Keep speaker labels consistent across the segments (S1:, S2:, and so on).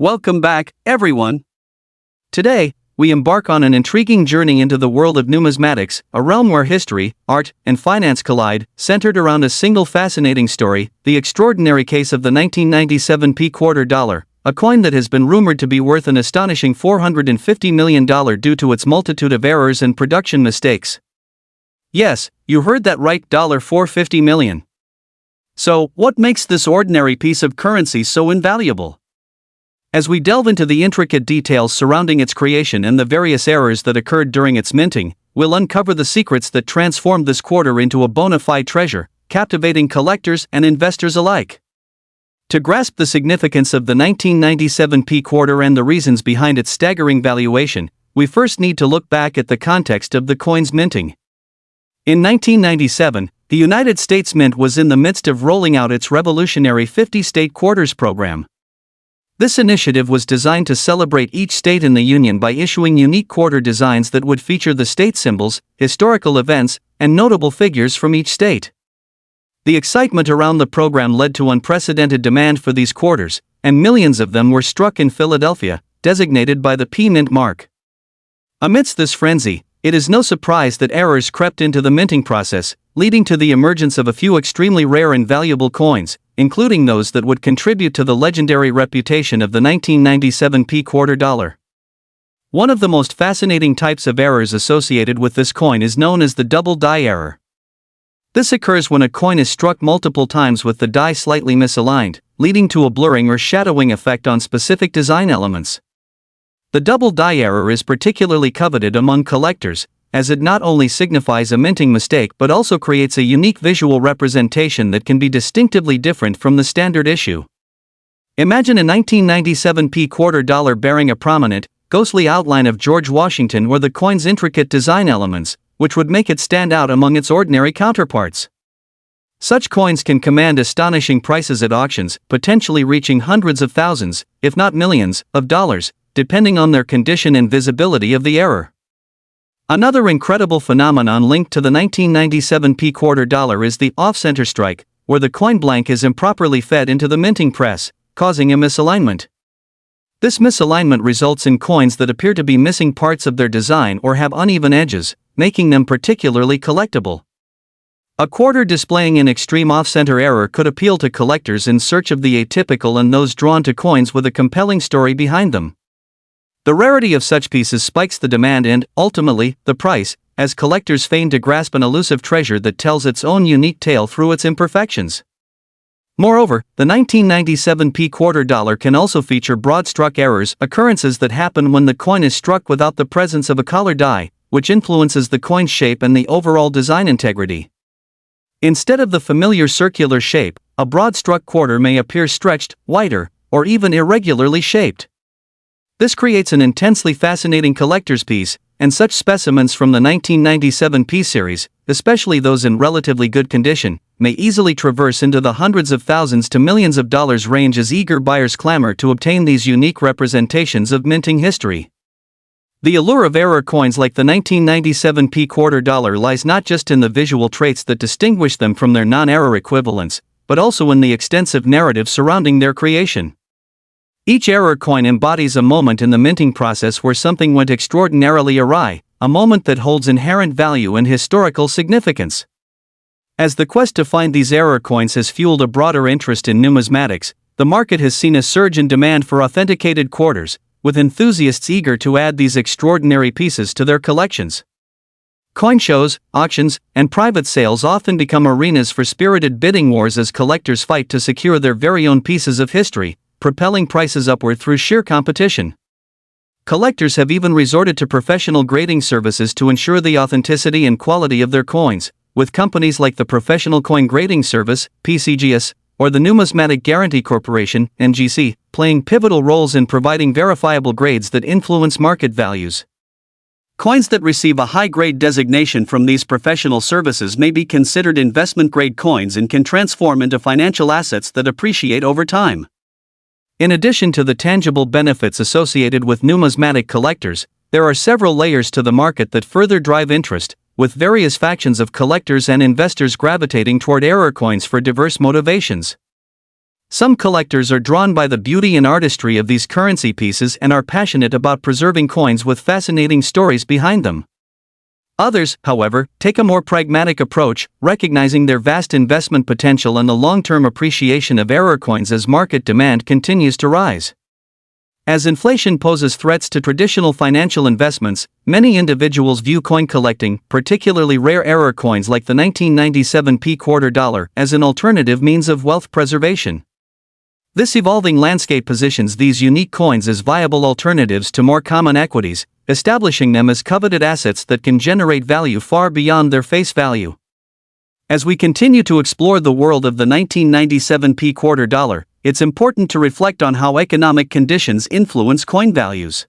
S1: Welcome back, everyone. Today, we embark on an intriguing journey into the world of numismatics, a realm where history, art, and finance collide, centered around a single fascinating story, the extraordinary case of the 1997 quarter dollar, a coin that has been rumored to be worth an astonishing $450 million due to its multitude of errors and production mistakes. Yes, you heard that right, $450 million. So, what makes this ordinary piece of currency so invaluable? As we delve into the intricate details surrounding its creation and the various errors that occurred during its minting, we'll uncover the secrets that transformed this quarter into a bona fide treasure, captivating collectors and investors alike. To grasp the significance of the 1997 quarter and the reasons behind its staggering valuation, we first need to look back at the context of the coin's minting. In 1997, the United States Mint was in the midst of rolling out its revolutionary 50-state quarters program. This initiative was designed to celebrate each state in the Union by issuing unique quarter designs that would feature the state symbols, historical events, and notable figures from each state. The excitement around the program led to unprecedented demand for these quarters, and millions of them were struck in Philadelphia, designated by the P-Mint mark. Amidst this frenzy, it is no surprise that errors crept into the minting process, leading to the emergence of a few extremely rare and valuable coins, including those that would contribute to the legendary reputation of the 1997 quarter dollar. One of the most fascinating types of errors associated with this coin is known as the double die error. This occurs when a coin is struck multiple times with the die slightly misaligned, leading to a blurring or shadowing effect on specific design elements. The double die error is particularly coveted among collectors, as it not only signifies a minting mistake but also creates a unique visual representation that can be distinctively different from the standard issue. Imagine a 1997 quarter dollar bearing a prominent, ghostly outline of George Washington or the coin's intricate design elements, which would make it stand out among its ordinary counterparts. Such coins can command astonishing prices at auctions, potentially reaching hundreds of thousands, if not millions, of dollars, depending on their condition and visibility of the error. Another incredible phenomenon linked to the 1997 quarter dollar is the off-center strike, where the coin blank is improperly fed into the minting press, causing a misalignment. This misalignment results in coins that appear to be missing parts of their design or have uneven edges, making them particularly collectible. A quarter displaying an extreme off-center error could appeal to collectors in search of the atypical and those drawn to coins with a compelling story behind them. The rarity of such pieces spikes the demand and, ultimately, the price, as collectors feign to grasp an elusive treasure that tells its own unique tale through its imperfections. Moreover, the 1997 quarter dollar can also feature broad-struck errors, occurrences that happen when the coin is struck without the presence of a collar die, which influences the coin's shape and the overall design integrity. Instead of the familiar circular shape, a broad-struck quarter may appear stretched, wider, or even irregularly shaped. This creates an intensely fascinating collector's piece, and such specimens from the 1997 series, especially those in relatively good condition, may easily traverse into the hundreds of thousands to millions of dollars range as eager buyers clamor to obtain these unique representations of minting history. The allure of error coins like the 1997 quarter dollar lies not just in the visual traits that distinguish them from their non-error equivalents, but also in the extensive narrative surrounding their creation. Each error coin embodies a moment in the minting process where something went extraordinarily awry, a moment that holds inherent value and historical significance. As the quest to find these error coins has fueled a broader interest in numismatics, the market has seen a surge in demand for authenticated quarters, with enthusiasts eager to add these extraordinary pieces to their collections. Coin shows, auctions, and private sales often become arenas for spirited bidding wars as collectors fight to secure their very own pieces of history, propelling prices upward through sheer competition. Collectors have even resorted to professional grading services to ensure the authenticity and quality of their coins, with companies like the Professional Coin Grading Service, PCGS, or the Numismatic Guarantee Corporation, NGC, playing pivotal roles in providing verifiable grades that influence market values. Coins that receive a high-grade designation from these professional services may be considered investment-grade coins and can transform into financial assets that appreciate over time. In addition to the tangible benefits associated with numismatic collectors, there are several layers to the market that further drive interest, with various factions of collectors and investors gravitating toward error coins for diverse motivations. Some collectors are drawn by the beauty and artistry of these currency pieces and are passionate about preserving coins with fascinating stories behind them. Others, however, take a more pragmatic approach, recognizing their vast investment potential and the long-term appreciation of error coins as market demand continues to rise. As inflation poses threats to traditional financial investments, many individuals view coin collecting, particularly rare error coins like the 1997 quarter dollar, as an alternative means of wealth preservation. This evolving landscape positions these unique coins as viable alternatives to more common equities, establishing them as coveted assets that can generate value far beyond their face value. As we continue to explore the world of the 1997 quarter dollar, it's important to reflect on how economic conditions influence coin values.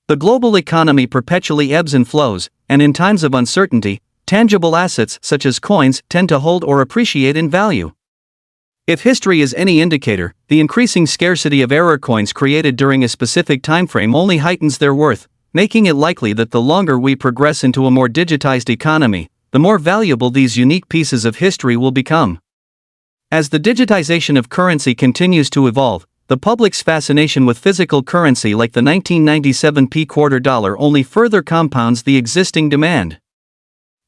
S1: The global economy perpetually ebbs and flows, and in times of uncertainty, tangible assets such as coins tend to hold or appreciate in value. If history is any indicator, the increasing scarcity of error coins created during a specific timeframe only heightens their worth, making it likely that the longer we progress into a more digitized economy, the more valuable these unique pieces of history will become. As the digitization of currency continues to evolve, the public's fascination with physical currency like the 1997 quarter dollar only further compounds the existing demand.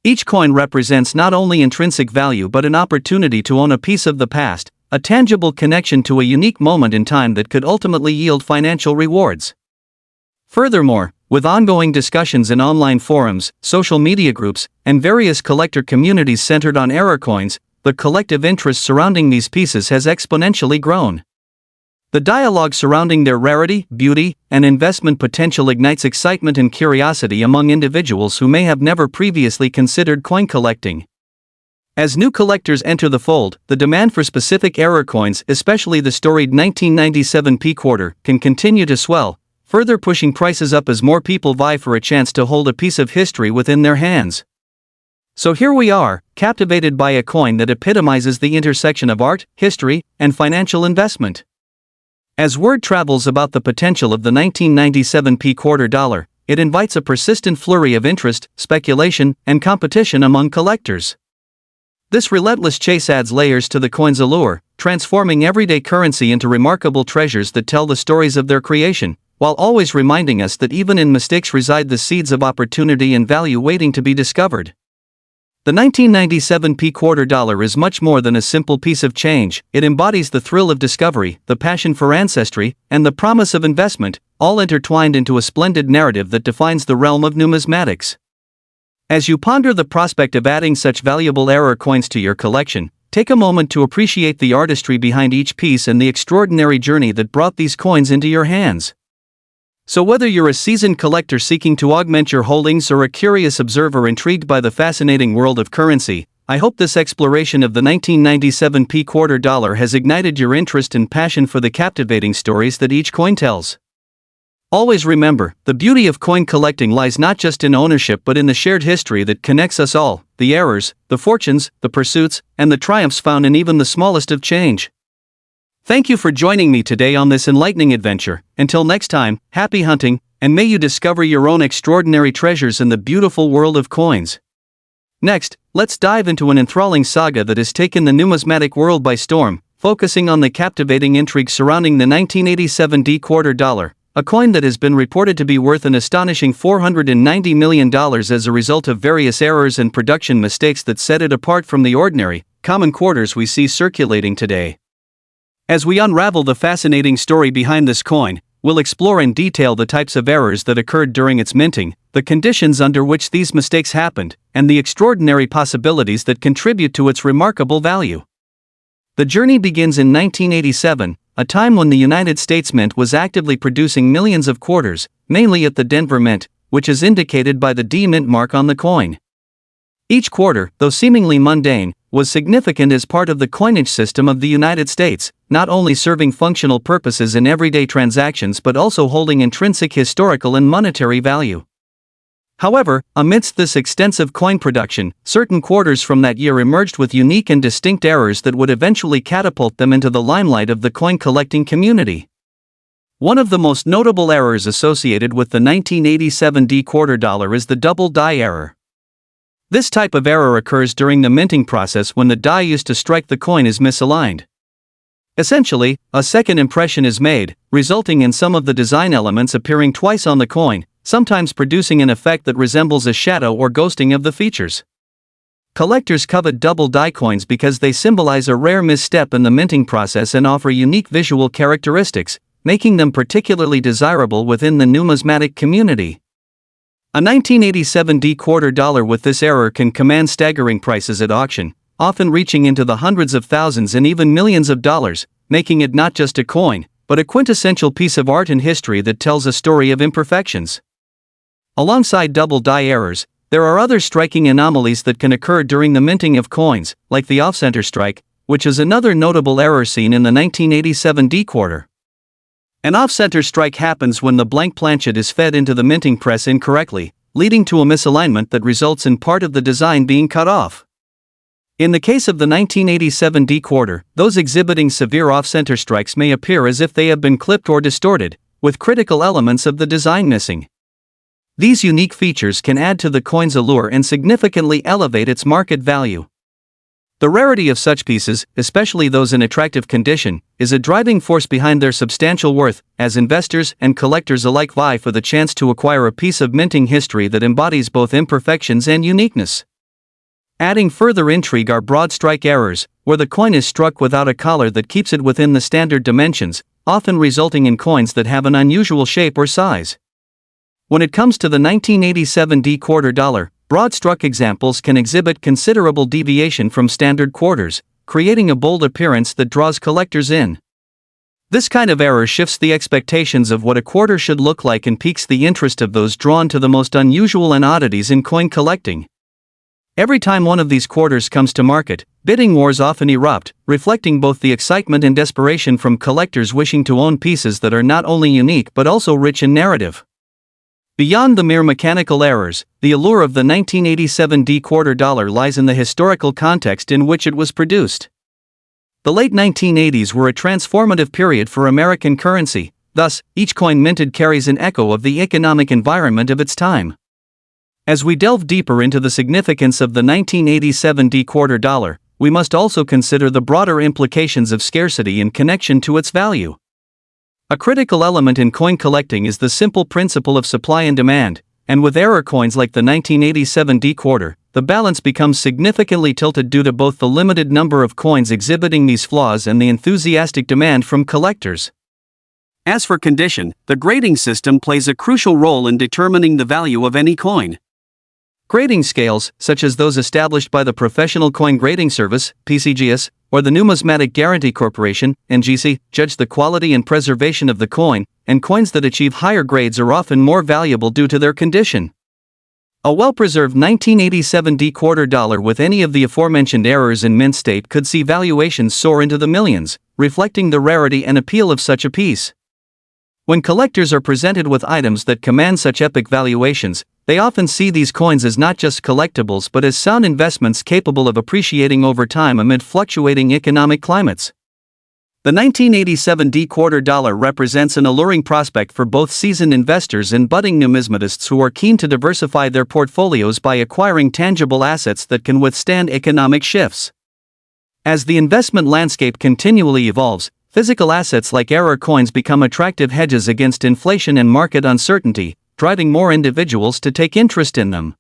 S1: Each coin represents not only intrinsic value but an opportunity to own a piece of the past, a tangible connection to a unique moment in time that could ultimately yield financial rewards. Furthermore, with ongoing discussions in online forums, social media groups, and various collector communities centered on error coins, the collective interest surrounding these pieces has exponentially grown. The dialogue surrounding their rarity, beauty, and investment potential ignites excitement and curiosity among individuals who may have never previously considered coin collecting. As new collectors enter the fold, the demand for specific error coins, especially the storied 1997 quarter, can continue to swell, further pushing prices up as more people vie for a chance to hold a piece of history within their hands. So here we are, captivated by a coin that epitomizes the intersection of art, history, and financial investment. As word travels about the potential of the 1997 quarter dollar, it invites a persistent flurry of interest, speculation, and competition among collectors. This relentless chase adds layers to the coin's allure, transforming everyday currency into remarkable treasures that tell the stories of their creation, while always reminding us that even in mistakes reside the seeds of opportunity and value waiting to be discovered. The 1997 quarter dollar is much more than a simple piece of change. It embodies the thrill of discovery, the passion for ancestry, and the promise of investment, all intertwined into a splendid narrative that defines the realm of numismatics. As you ponder the prospect of adding such valuable error coins to your collection, take a moment to appreciate the artistry behind each piece and the extraordinary journey that brought these coins into your hands. So whether you're a seasoned collector seeking to augment your holdings or a curious observer intrigued by the fascinating world of currency, I hope this exploration of the 1997 quarter dollar has ignited your interest and passion for the captivating stories that each coin tells. Always remember, the beauty of coin collecting lies not just in ownership but in the shared history that connects us all, the errors, the fortunes, the pursuits, and the triumphs found in even the smallest of change. Thank you for joining me today on this enlightening adventure. Until next time, happy hunting, and may you discover your own extraordinary treasures in the beautiful world of coins. Next, let's dive into an enthralling saga that has taken the numismatic world by storm, focusing on the captivating intrigue surrounding the 1987 quarter dollar, a coin that has been reported to be worth an astonishing $490 million as a result of various errors and production mistakes that set it apart from the ordinary, common quarters we see circulating today. As we unravel the fascinating story behind this coin, we'll explore in detail the types of errors that occurred during its minting, the conditions under which these mistakes happened, and the extraordinary possibilities that contribute to its remarkable value. The journey begins in 1987, a time when the United States Mint was actively producing millions of quarters, mainly at the Denver Mint, which is indicated by the D Mint mark on the coin. Each quarter, though seemingly mundane, was significant as part of the coinage system of the United States, not only serving functional purposes in everyday transactions but also holding intrinsic historical and monetary value. However, amidst this extensive coin production, certain quarters from that year emerged with unique and distinct errors that would eventually catapult them into the limelight of the coin collecting community. One of the most notable errors associated with the 1987 quarter dollar is the double die error. This type of error occurs during the minting process when the die used to strike the coin is misaligned. Essentially, a second impression is made, resulting in some of the design elements appearing twice on the coin, sometimes producing an effect that resembles a shadow or ghosting of the features. Collectors covet double die coins because they symbolize a rare misstep in the minting process and offer unique visual characteristics, making them particularly desirable within the numismatic community. A 1987 quarter dollar with this error can command staggering prices at auction, often reaching into the hundreds of thousands and even millions of dollars, making it not just a coin, but a quintessential piece of art and history that tells a story of imperfections. Alongside double die errors, there are other striking anomalies that can occur during the minting of coins, like the off-center strike, which is another notable error seen in the 1987 quarter. An off-center strike happens when the blank planchet is fed into the minting press incorrectly, leading to a misalignment that results in part of the design being cut off. In the case of the 1987 quarter, those exhibiting severe off-center strikes may appear as if they have been clipped or distorted, with critical elements of the design missing. These unique features can add to the coin's allure and significantly elevate its market value. The rarity of such pieces, especially those in attractive condition, is a driving force behind their substantial worth, as investors and collectors alike vie for the chance to acquire a piece of minting history that embodies both imperfections and uniqueness. Adding further intrigue are broad strike errors, where the coin is struck without a collar that keeps it within the standard dimensions, often resulting in coins that have an unusual shape or size. When it comes to the 1987 quarter dollar, broad struck examples can exhibit considerable deviation from standard quarters, creating a bold appearance that draws collectors in. This kind of error shifts the expectations of what a quarter should look like and piques the interest of those drawn to the most unusual and oddities in coin collecting. Every time one of these quarters comes to market, bidding wars often erupt, reflecting both the excitement and desperation from collectors wishing to own pieces that are not only unique but also rich in narrative. Beyond the mere mechanical errors, the allure of the 1987 quarter dollar lies in the historical context in which it was produced. The late 1980s were a transformative period for American currency, thus, each coin minted carries an echo of the economic environment of its time. As we delve deeper into the significance of the 1987 quarter dollar, we must also consider the broader implications of scarcity in connection to its value. A critical element in coin collecting is the simple principle of supply and demand, and with error coins like the 1987 quarter, the balance becomes significantly tilted due to both the limited number of coins exhibiting these flaws and the enthusiastic demand from collectors. As for condition, the grading system plays a crucial role in determining the value of any coin. Grading scales, such as those established by the Professional Coin Grading Service, PCGS, or the Numismatic Guarantee Corporation, NGC, judge the quality and preservation of the coin, and coins that achieve higher grades are often more valuable due to their condition. A well-preserved 1987 quarter dollar with any of the aforementioned errors in mint state could see valuations soar into the millions, reflecting the rarity and appeal of such a piece. When collectors are presented with items that command such epic valuations, they often see these coins as not just collectibles but as sound investments capable of appreciating over time amid fluctuating economic climates. The 1987 quarter dollar represents an alluring prospect for both seasoned investors and budding numismatists who are keen to diversify their portfolios by acquiring tangible assets that can withstand economic shifts. As the investment landscape continually evolves, physical assets like error coins become attractive hedges against inflation and market uncertainty, driving more individuals to take interest in them.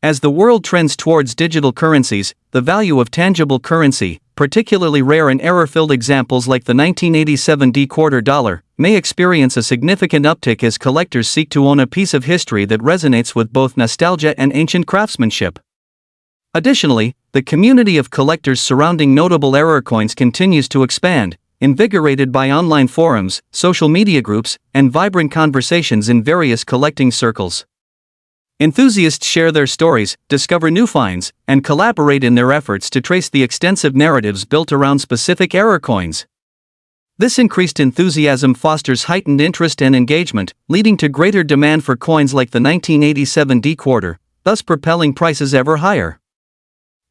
S1: As the world trends towards digital currencies, the value of tangible currency, particularly rare and error-filled examples like the 1987 quarter dollar, may experience a significant uptick as collectors seek to own a piece of history that resonates with both nostalgia and ancient craftsmanship. Additionally, the community of collectors surrounding notable error coins continues to expand, invigorated by online forums, social media groups, and vibrant conversations in various collecting circles. Enthusiasts share their stories, discover new finds, and collaborate in their efforts to trace the extensive narratives built around specific error coins. This increased enthusiasm fosters heightened interest and engagement, leading to greater demand for coins like the 1987 quarter, thus propelling prices ever higher.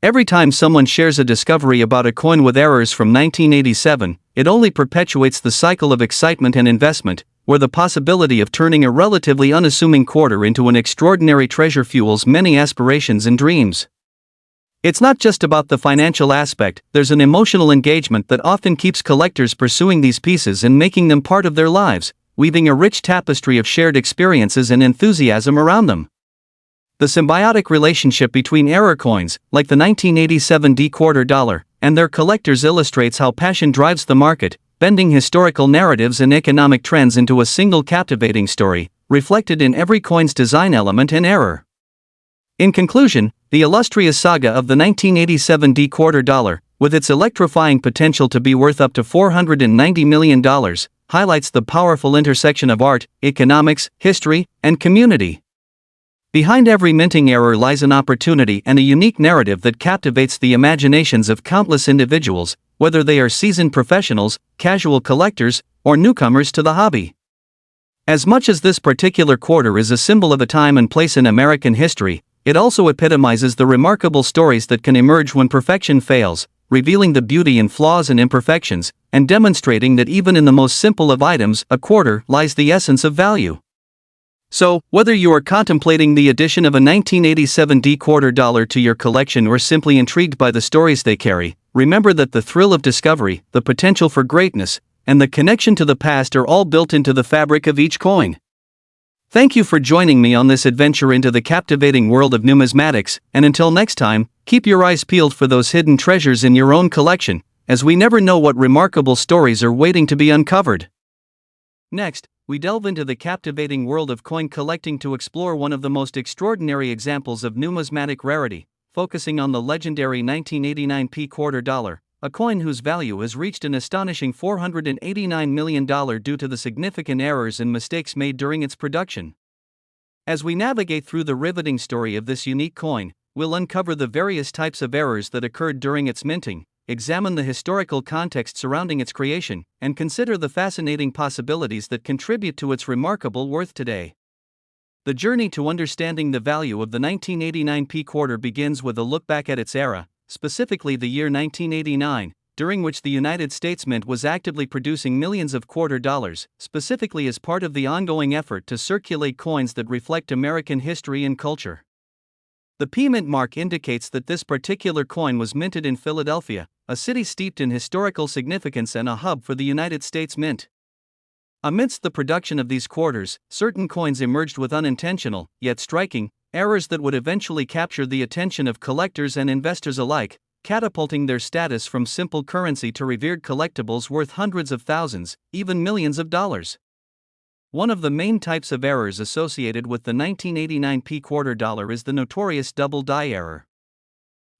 S1: Every time someone shares a discovery about a coin with errors from 1987, it only perpetuates the cycle of excitement and investment, where the possibility of turning a relatively unassuming quarter into an extraordinary treasure fuels many aspirations and dreams. It's not just about the financial aspect, there's an emotional engagement that often keeps collectors pursuing these pieces and making them part of their lives, weaving a rich tapestry of shared experiences and enthusiasm around them. The symbiotic relationship between error coins, like the 1987 quarter dollar, and their collectors illustrates how passion drives the market, bending historical narratives and economic trends into a single captivating story, reflected in every coin's design element and error. In conclusion, the illustrious saga of the 1987 quarter dollar, with its electrifying potential to be worth up to $490 million, highlights the powerful intersection of art, economics, history, and community. Behind every minting error lies an opportunity and a unique narrative that captivates the imaginations of countless individuals, whether they are seasoned professionals, casual collectors, or newcomers to the hobby. As much as this particular quarter is a symbol of a time and place in American history, it also epitomizes the remarkable stories that can emerge when perfection fails, revealing the beauty in flaws and imperfections, and demonstrating that even in the most simple of items, a quarter, lies the essence of value. So, whether you are contemplating the addition of a 1987 quarter dollar to your collection or simply intrigued by the stories they carry, remember that the thrill of discovery, the potential for greatness, and the connection to the past are all built into the fabric of each coin. Thank you for joining me on this adventure into the captivating world of numismatics, and until next time, keep your eyes peeled for those hidden treasures in your own collection, as we never know what remarkable stories are waiting to be uncovered. Next, we delve into the captivating world of coin collecting to explore one of the most extraordinary examples of numismatic rarity, focusing on the legendary 1989 quarter dollar, a coin whose value has reached an astonishing $489 million due to the significant errors and mistakes made during its production. As we navigate through the riveting story of this unique coin, we'll uncover the various types of errors that occurred during its minting, examine the historical context surrounding its creation, and consider the fascinating possibilities that contribute to its remarkable worth today. The journey to understanding the value of the 1989 quarter begins with a look back at its era, specifically the year 1989, during which the United States Mint was actively producing millions of quarter dollars, specifically as part of the ongoing effort to circulate coins that reflect American history and culture. The P-Mint mark indicates that this particular coin was minted in Philadelphia, a city steeped in historical significance and a hub for the United States Mint. Amidst the production of these quarters, certain coins emerged with unintentional, yet striking, errors that would eventually capture the attention of collectors and investors alike, catapulting their status from simple currency to revered collectibles worth hundreds of thousands, even millions of dollars. One of the main types of errors associated with the 1989 quarter dollar is the notorious double die error.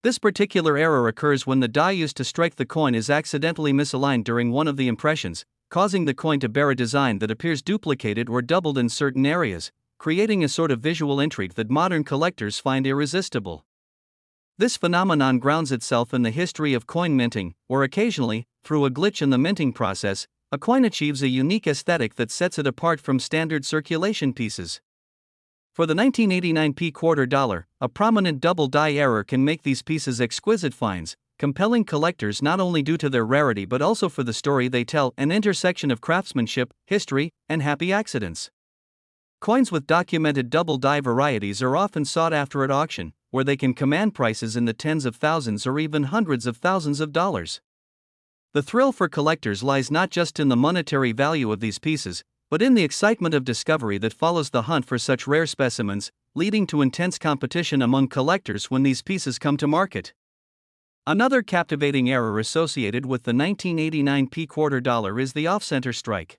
S1: This particular error occurs when the die used to strike the coin is accidentally misaligned during one of the impressions, causing the coin to bear a design that appears duplicated or doubled in certain areas, creating a sort of visual intrigue that modern collectors find irresistible. This phenomenon grounds itself in the history of coin minting, where occasionally, through a glitch in the minting process, a coin achieves a unique aesthetic that sets it apart from standard circulation pieces. For the 1989 quarter dollar, a prominent double die error can make these pieces exquisite finds, compelling collectors not only due to their rarity but also for the story they tell, an intersection of craftsmanship, history, and happy accidents. Coins with documented double die varieties are often sought after at auction, where they can command prices in the tens of thousands or even hundreds of thousands of dollars. The thrill for collectors lies not just in the monetary value of these pieces, but in the excitement of discovery that follows the hunt for such rare specimens, leading to intense competition among collectors when these pieces come to market. Another captivating error associated with the 1989 quarter dollar is the off-center strike.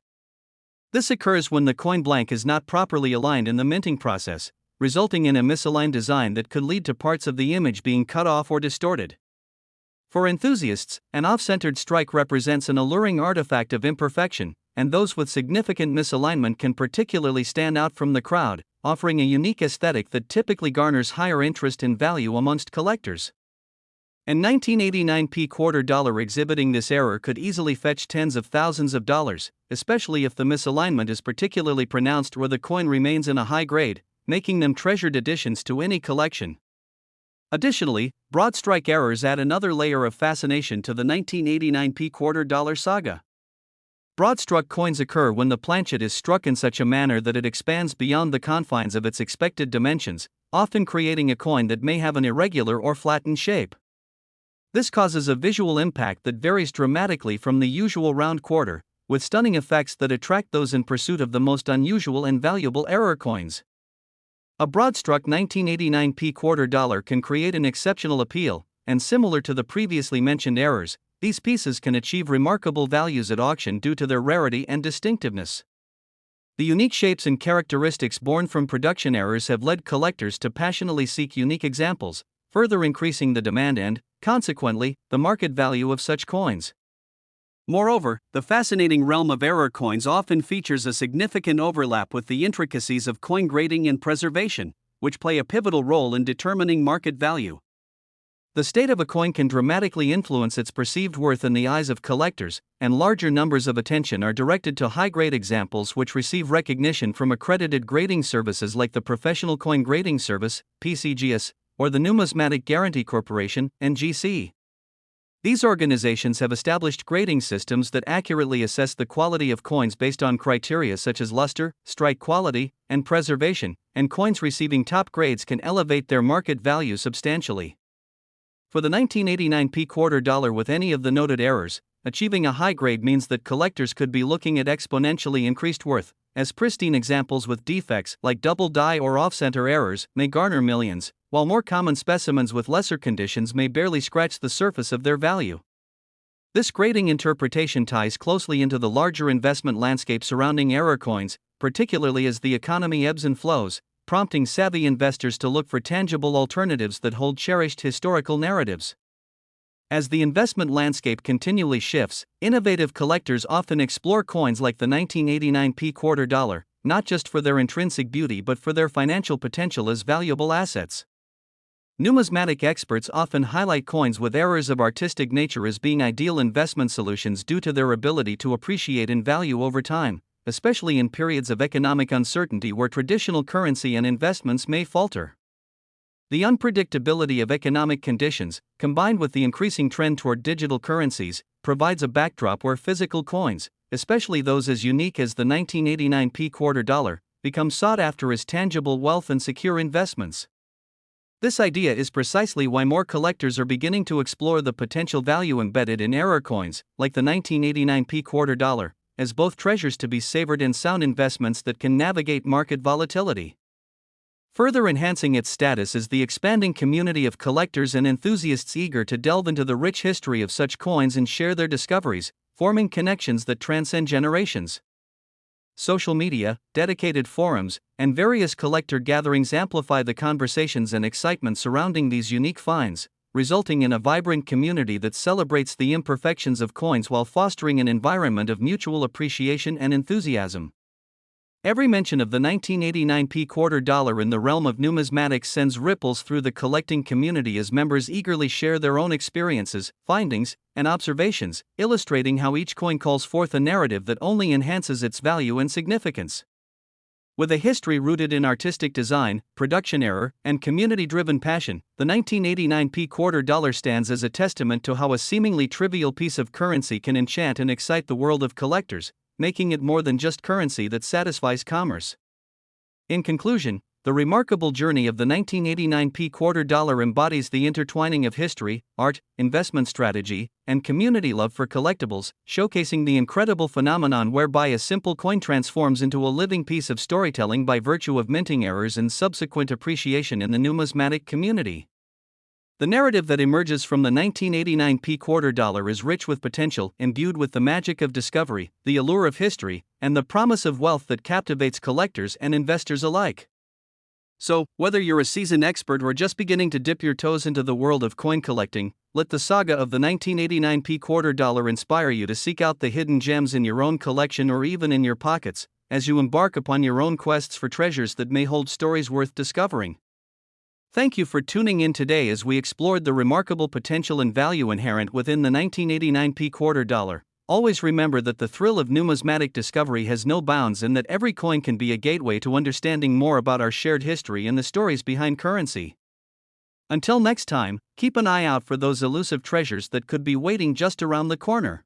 S1: This occurs when the coin blank is not properly aligned in the minting process, resulting in a misaligned design that could lead to parts of the image being cut off or distorted. For enthusiasts, an off-centered strike represents an alluring artifact of imperfection, and those with significant misalignment can particularly stand out from the crowd, offering a unique aesthetic that typically garners higher interest and value amongst collectors. An 1989 quarter dollar exhibiting this error could easily fetch tens of thousands of dollars, especially if the misalignment is particularly pronounced or the coin remains in a high grade, making them treasured additions to any collection. Additionally, broad strike errors add another layer of fascination to the 1989 quarter dollar saga. Broad struck coins occur when the planchet is struck in such a manner that it expands beyond the confines of its expected dimensions, often creating a coin that may have an irregular or flattened shape. This causes a visual impact that varies dramatically from the usual round quarter, with stunning effects that attract those in pursuit of the most unusual and valuable error coins. A broad-struck 1989p quarter dollar can create an exceptional appeal, and similar to the previously mentioned errors, these pieces can achieve remarkable values at auction due to their rarity and distinctiveness. The unique shapes and characteristics born from production errors have led collectors to passionately seek unique examples, further increasing the demand and, consequently, the market value of such coins. Moreover, the fascinating realm of error coins often features a significant overlap with the intricacies of coin grading and preservation, which play a pivotal role in determining market value. The state of a coin can dramatically influence its perceived worth in the eyes of collectors, and larger numbers of attention are directed to high-grade examples which receive recognition from accredited grading services like the Professional Coin Grading Service, PCGS, or the Numismatic Guarantee Corporation, NGC. These organizations have established grading systems that accurately assess the quality of coins based on criteria such as luster, strike quality, and preservation, and coins receiving top grades can elevate their market value substantially. For the 1989p quarter dollar with any of the noted errors, achieving a high grade means that collectors could be looking at exponentially increased worth, as pristine examples with defects like double die or off-center errors may garner millions, while more common specimens with lesser conditions may barely scratch the surface of their value. This grading interpretation ties closely into the larger investment landscape surrounding error coins, particularly as the economy ebbs and flows, prompting savvy investors to look for tangible alternatives that hold cherished historical narratives. As the investment landscape continually shifts, innovative collectors often explore coins like the 1989p quarter dollar, not just for their intrinsic beauty but for their financial potential as valuable assets. Numismatic experts often highlight coins with errors of artistic nature as being ideal investment solutions due to their ability to appreciate in value over time, especially in periods of economic uncertainty where traditional currency and investments may falter. The unpredictability of economic conditions, combined with the increasing trend toward digital currencies, provides a backdrop where physical coins, especially those as unique as the 1989p quarter dollar, become sought after as tangible wealth and secure investments. This idea is precisely why more collectors are beginning to explore the potential value embedded in error coins, like the 1989p quarter dollar, as both treasures to be savored and sound investments that can navigate market volatility. Further enhancing its status is the expanding community of collectors and enthusiasts eager to delve into the rich history of such coins and share their discoveries, forming connections that transcend generations. Social media, dedicated forums, and various collector gatherings amplify the conversations and excitement surrounding these unique finds, resulting in a vibrant community that celebrates the imperfections of coins while fostering an environment of mutual appreciation and enthusiasm. Every mention of the 1989p quarter dollar in the realm of numismatics sends ripples through the collecting community as members eagerly share their own experiences, findings, and observations, illustrating how each coin calls forth a narrative that only enhances its value and significance. With a history rooted in artistic design, production error, and community-driven passion, the 1989p quarter dollar stands as a testament to how a seemingly trivial piece of currency can enchant and excite the world of collectors, making it more than just currency that satisfies commerce. In conclusion, the remarkable journey of the 1989p quarter dollar embodies the intertwining of history, art, investment strategy, and community love for collectibles, showcasing the incredible phenomenon whereby a simple coin transforms into a living piece of storytelling by virtue of minting errors and subsequent appreciation in the numismatic community. The narrative that emerges from the 1989p quarter dollar is rich with potential, imbued with the magic of discovery, the allure of history, and the promise of wealth that captivates collectors and investors alike. So, whether you're a seasoned expert or just beginning to dip your toes into the world of coin collecting, let the saga of the 1989p quarter dollar inspire you to seek out the hidden gems in your own collection or even in your pockets, as you embark upon your own quests for treasures that may hold stories worth discovering. Thank you for tuning in today as we explored the remarkable potential and value inherent within the 1989p quarter dollar. Always remember that the thrill of numismatic discovery has no bounds and that every coin can be a gateway to understanding more about our shared history and the stories behind currency. Until next time, keep an eye out for those elusive treasures that could be waiting just around the corner.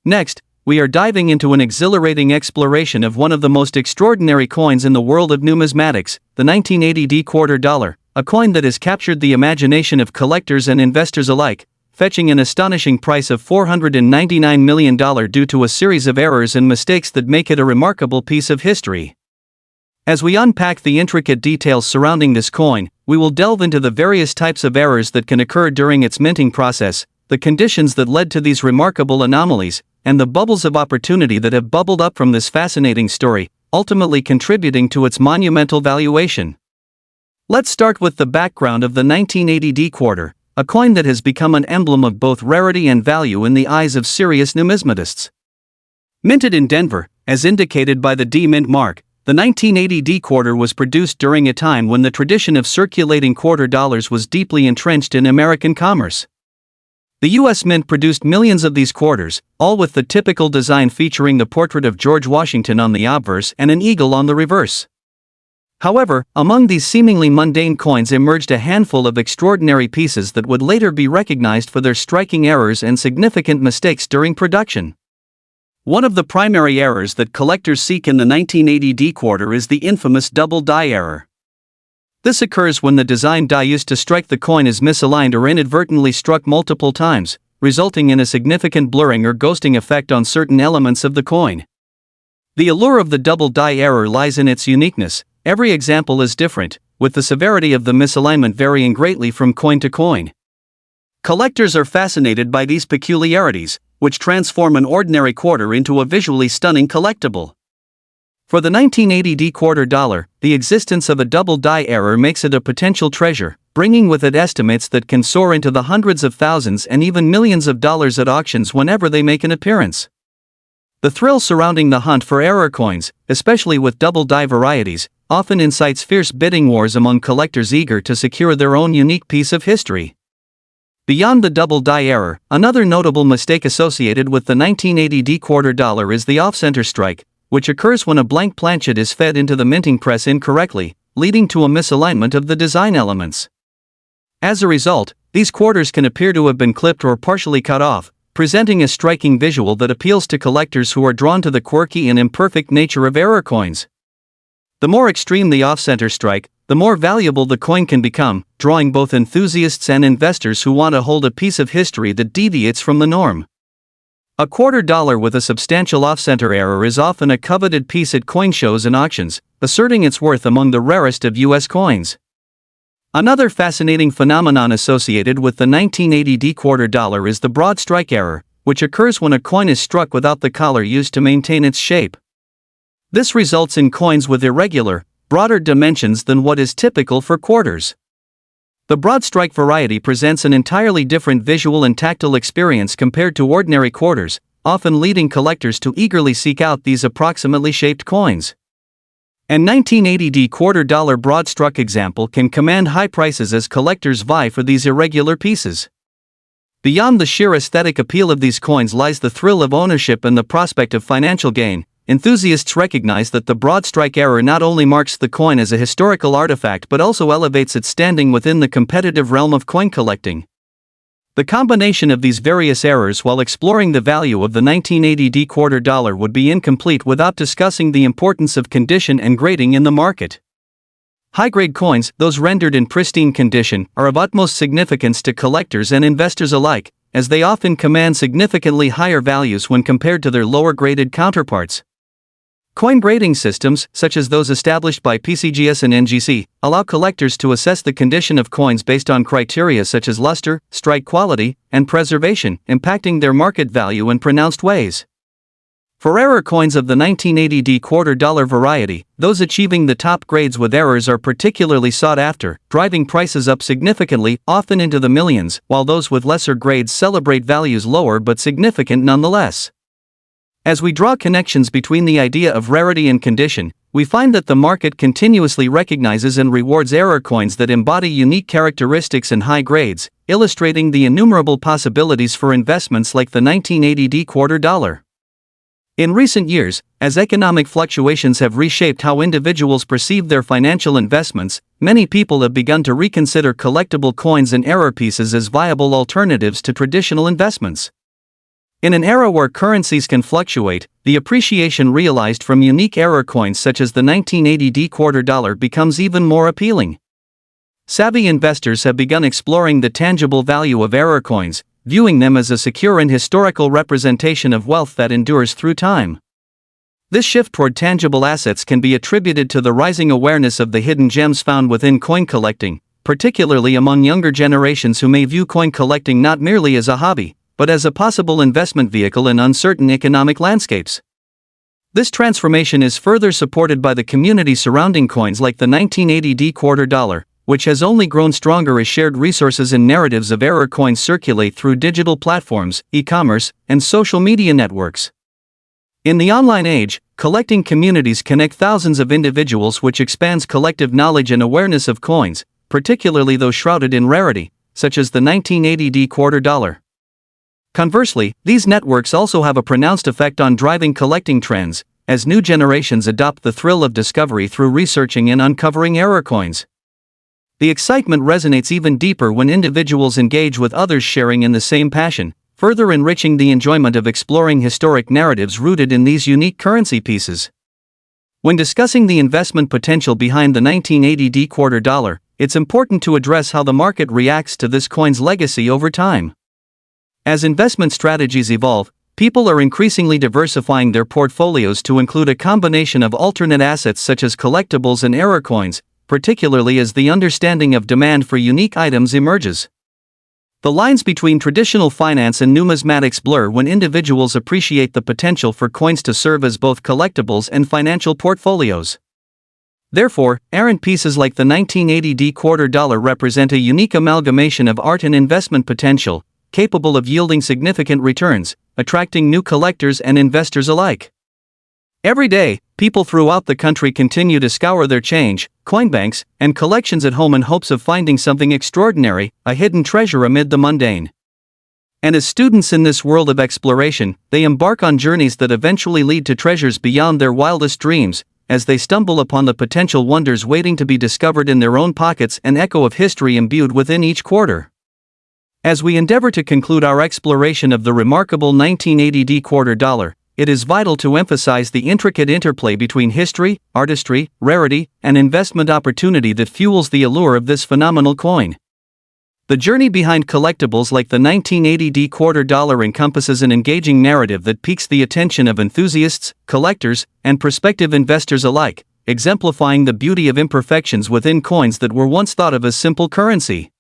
S1: Next, we are diving into an exhilarating exploration of one of the most extraordinary coins in the world of numismatics, the 1980 quarter dollar, a coin that has captured the imagination of collectors and investors alike, fetching an astonishing price of $499 million due to a series of errors and mistakes that make it a remarkable piece of history. As we unpack the intricate details surrounding this coin, we will delve into the various types of errors that can occur during its minting process, the conditions that led to these remarkable anomalies, and the bubbles of opportunity that have bubbled up from this fascinating story, ultimately contributing to its monumental valuation. Let's start with the background of the 1980 quarter, a coin that has become an emblem of both rarity and value in the eyes of serious numismatists. Minted in Denver, as indicated by the D Mint mark, the 1980 quarter was produced during a time when the tradition of circulating quarter dollars was deeply entrenched in American commerce. The U.S. Mint produced millions of these quarters, all with the typical design featuring the portrait of George Washington on the obverse and an eagle on the reverse. However, among these seemingly mundane coins emerged a handful of extraordinary pieces that would later be recognized for their striking errors and significant mistakes during production. One of the primary errors that collectors seek in the 1980 quarter is the infamous double die error. This occurs when the design die used to strike the coin is misaligned or inadvertently struck multiple times, resulting in a significant blurring or ghosting effect on certain elements of the coin. The allure of the double die error lies in its uniqueness. Every example is different, with the severity of the misalignment varying greatly from coin to coin. Collectors are fascinated by these peculiarities, which transform an ordinary quarter into a visually stunning collectible. For the 1980 quarter dollar, the existence of a double die error makes it a potential treasure, bringing with it estimates that can soar into the hundreds of thousands and even millions of dollars at auctions whenever they make an appearance. The thrill surrounding the hunt for error coins, especially with double die varieties, often incites fierce bidding wars among collectors eager to secure their own unique piece of history. Beyond the double die error, another notable mistake associated with the 1980 quarter dollar is the off-center strike, which occurs when a blank planchet is fed into the minting press incorrectly, leading to a misalignment of the design elements. As a result, these quarters can appear to have been clipped or partially cut off, presenting a striking visual that appeals to collectors who are drawn to the quirky and imperfect nature of error coins. The more extreme the off-center strike, the more valuable the coin can become, drawing both enthusiasts and investors who want to hold a piece of history that deviates from the norm. A quarter dollar with a substantial off-center error is often a coveted piece at coin shows and auctions, asserting its worth among the rarest of U.S. coins. Another fascinating phenomenon associated with the 1980 quarter dollar is the broad strike error, which occurs when a coin is struck without the collar used to maintain its shape. This results in coins with irregular, broader dimensions than what is typical for quarters. The broad strike variety presents an entirely different visual and tactile experience compared to ordinary quarters, often leading collectors to eagerly seek out these approximately shaped coins. An 1980 quarter dollar broad struck example can command high prices as collectors vie for these irregular pieces. Beyond the sheer aesthetic appeal of these coins lies the thrill of ownership and the prospect of financial gain. Enthusiasts recognize that the broad strike error not only marks the coin as a historical artifact but also elevates its standing within the competitive realm of coin collecting. The combination of these various errors while exploring the value of the 1980 quarter dollar would be incomplete without discussing the importance of condition and grading in the market. High-grade coins, those rendered in pristine condition, are of utmost significance to collectors and investors alike, as they often command significantly higher values when compared to their lower-graded counterparts. Coin grading systems, such as those established by PCGS and NGC, allow collectors to assess the condition of coins based on criteria such as luster, strike quality, and preservation, impacting their market value in pronounced ways. For error coins of the 1980 quarter dollar variety, those achieving the top grades with errors are particularly sought after, driving prices up significantly, often into the millions, while those with lesser grades celebrate values lower but significant nonetheless. As we draw connections between the idea of rarity and condition, we find that the market continuously recognizes and rewards error coins that embody unique characteristics and high grades, illustrating the innumerable possibilities for investments like the 1980 quarter dollar. In recent years, as economic fluctuations have reshaped how individuals perceive their financial investments, many people have begun to reconsider collectible coins and error pieces as viable alternatives to traditional investments. In an era where currencies can fluctuate, the appreciation realized from unique error coins such as the 1980 quarter dollar becomes even more appealing. Savvy investors have begun exploring the tangible value of error coins, viewing them as a secure and historical representation of wealth that endures through time. This shift toward tangible assets can be attributed to the rising awareness of the hidden gems found within coin collecting, particularly among younger generations who may view coin collecting not merely as a hobby, but as a possible investment vehicle in uncertain economic landscapes. This transformation is further supported by the community surrounding coins like the 1980 quarter dollar, which has only grown stronger as shared resources and narratives of error coins circulate through digital platforms, e-commerce, and social media networks. In the online age, collecting communities connect thousands of individuals, which expands collective knowledge and awareness of coins, particularly those shrouded in rarity, such as the 1980 quarter dollar. Conversely, these networks also have a pronounced effect on driving collecting trends, as new generations adopt the thrill of discovery through researching and uncovering error coins. The excitement resonates even deeper when individuals engage with others sharing in the same passion, further enriching the enjoyment of exploring historic narratives rooted in these unique currency pieces. When discussing the investment potential behind the 1980 quarter dollar, it's important to address how the market reacts to this coin's legacy over time. As investment strategies evolve, people are increasingly diversifying their portfolios to include a combination of alternate assets such as collectibles and error coins, particularly as the understanding of demand for unique items emerges. The lines between traditional finance and numismatics blur when individuals appreciate the potential for coins to serve as both collectibles and financial portfolios. Therefore, errant pieces like the 1980 quarter dollar represent a unique amalgamation of art and investment potential, capable of yielding significant returns, attracting new collectors and investors alike. Every day, people throughout the country continue to scour their change, coin banks, and collections at home in hopes of finding something extraordinary, a hidden treasure amid the mundane. And as students in this world of exploration, they embark on journeys that eventually lead to treasures beyond their wildest dreams, as they stumble upon the potential wonders waiting to be discovered in their own pockets, an echo of history imbued within each quarter. As we endeavor to conclude our exploration of the remarkable 1980 quarter dollar, it is vital to emphasize the intricate interplay between history, artistry, rarity, and investment opportunity that fuels the allure of this phenomenal coin. The journey behind collectibles like the 1980 quarter dollar encompasses an engaging narrative that piques the attention of enthusiasts, collectors, and prospective investors alike, exemplifying the beauty of imperfections within coins that were once thought of as simple currency.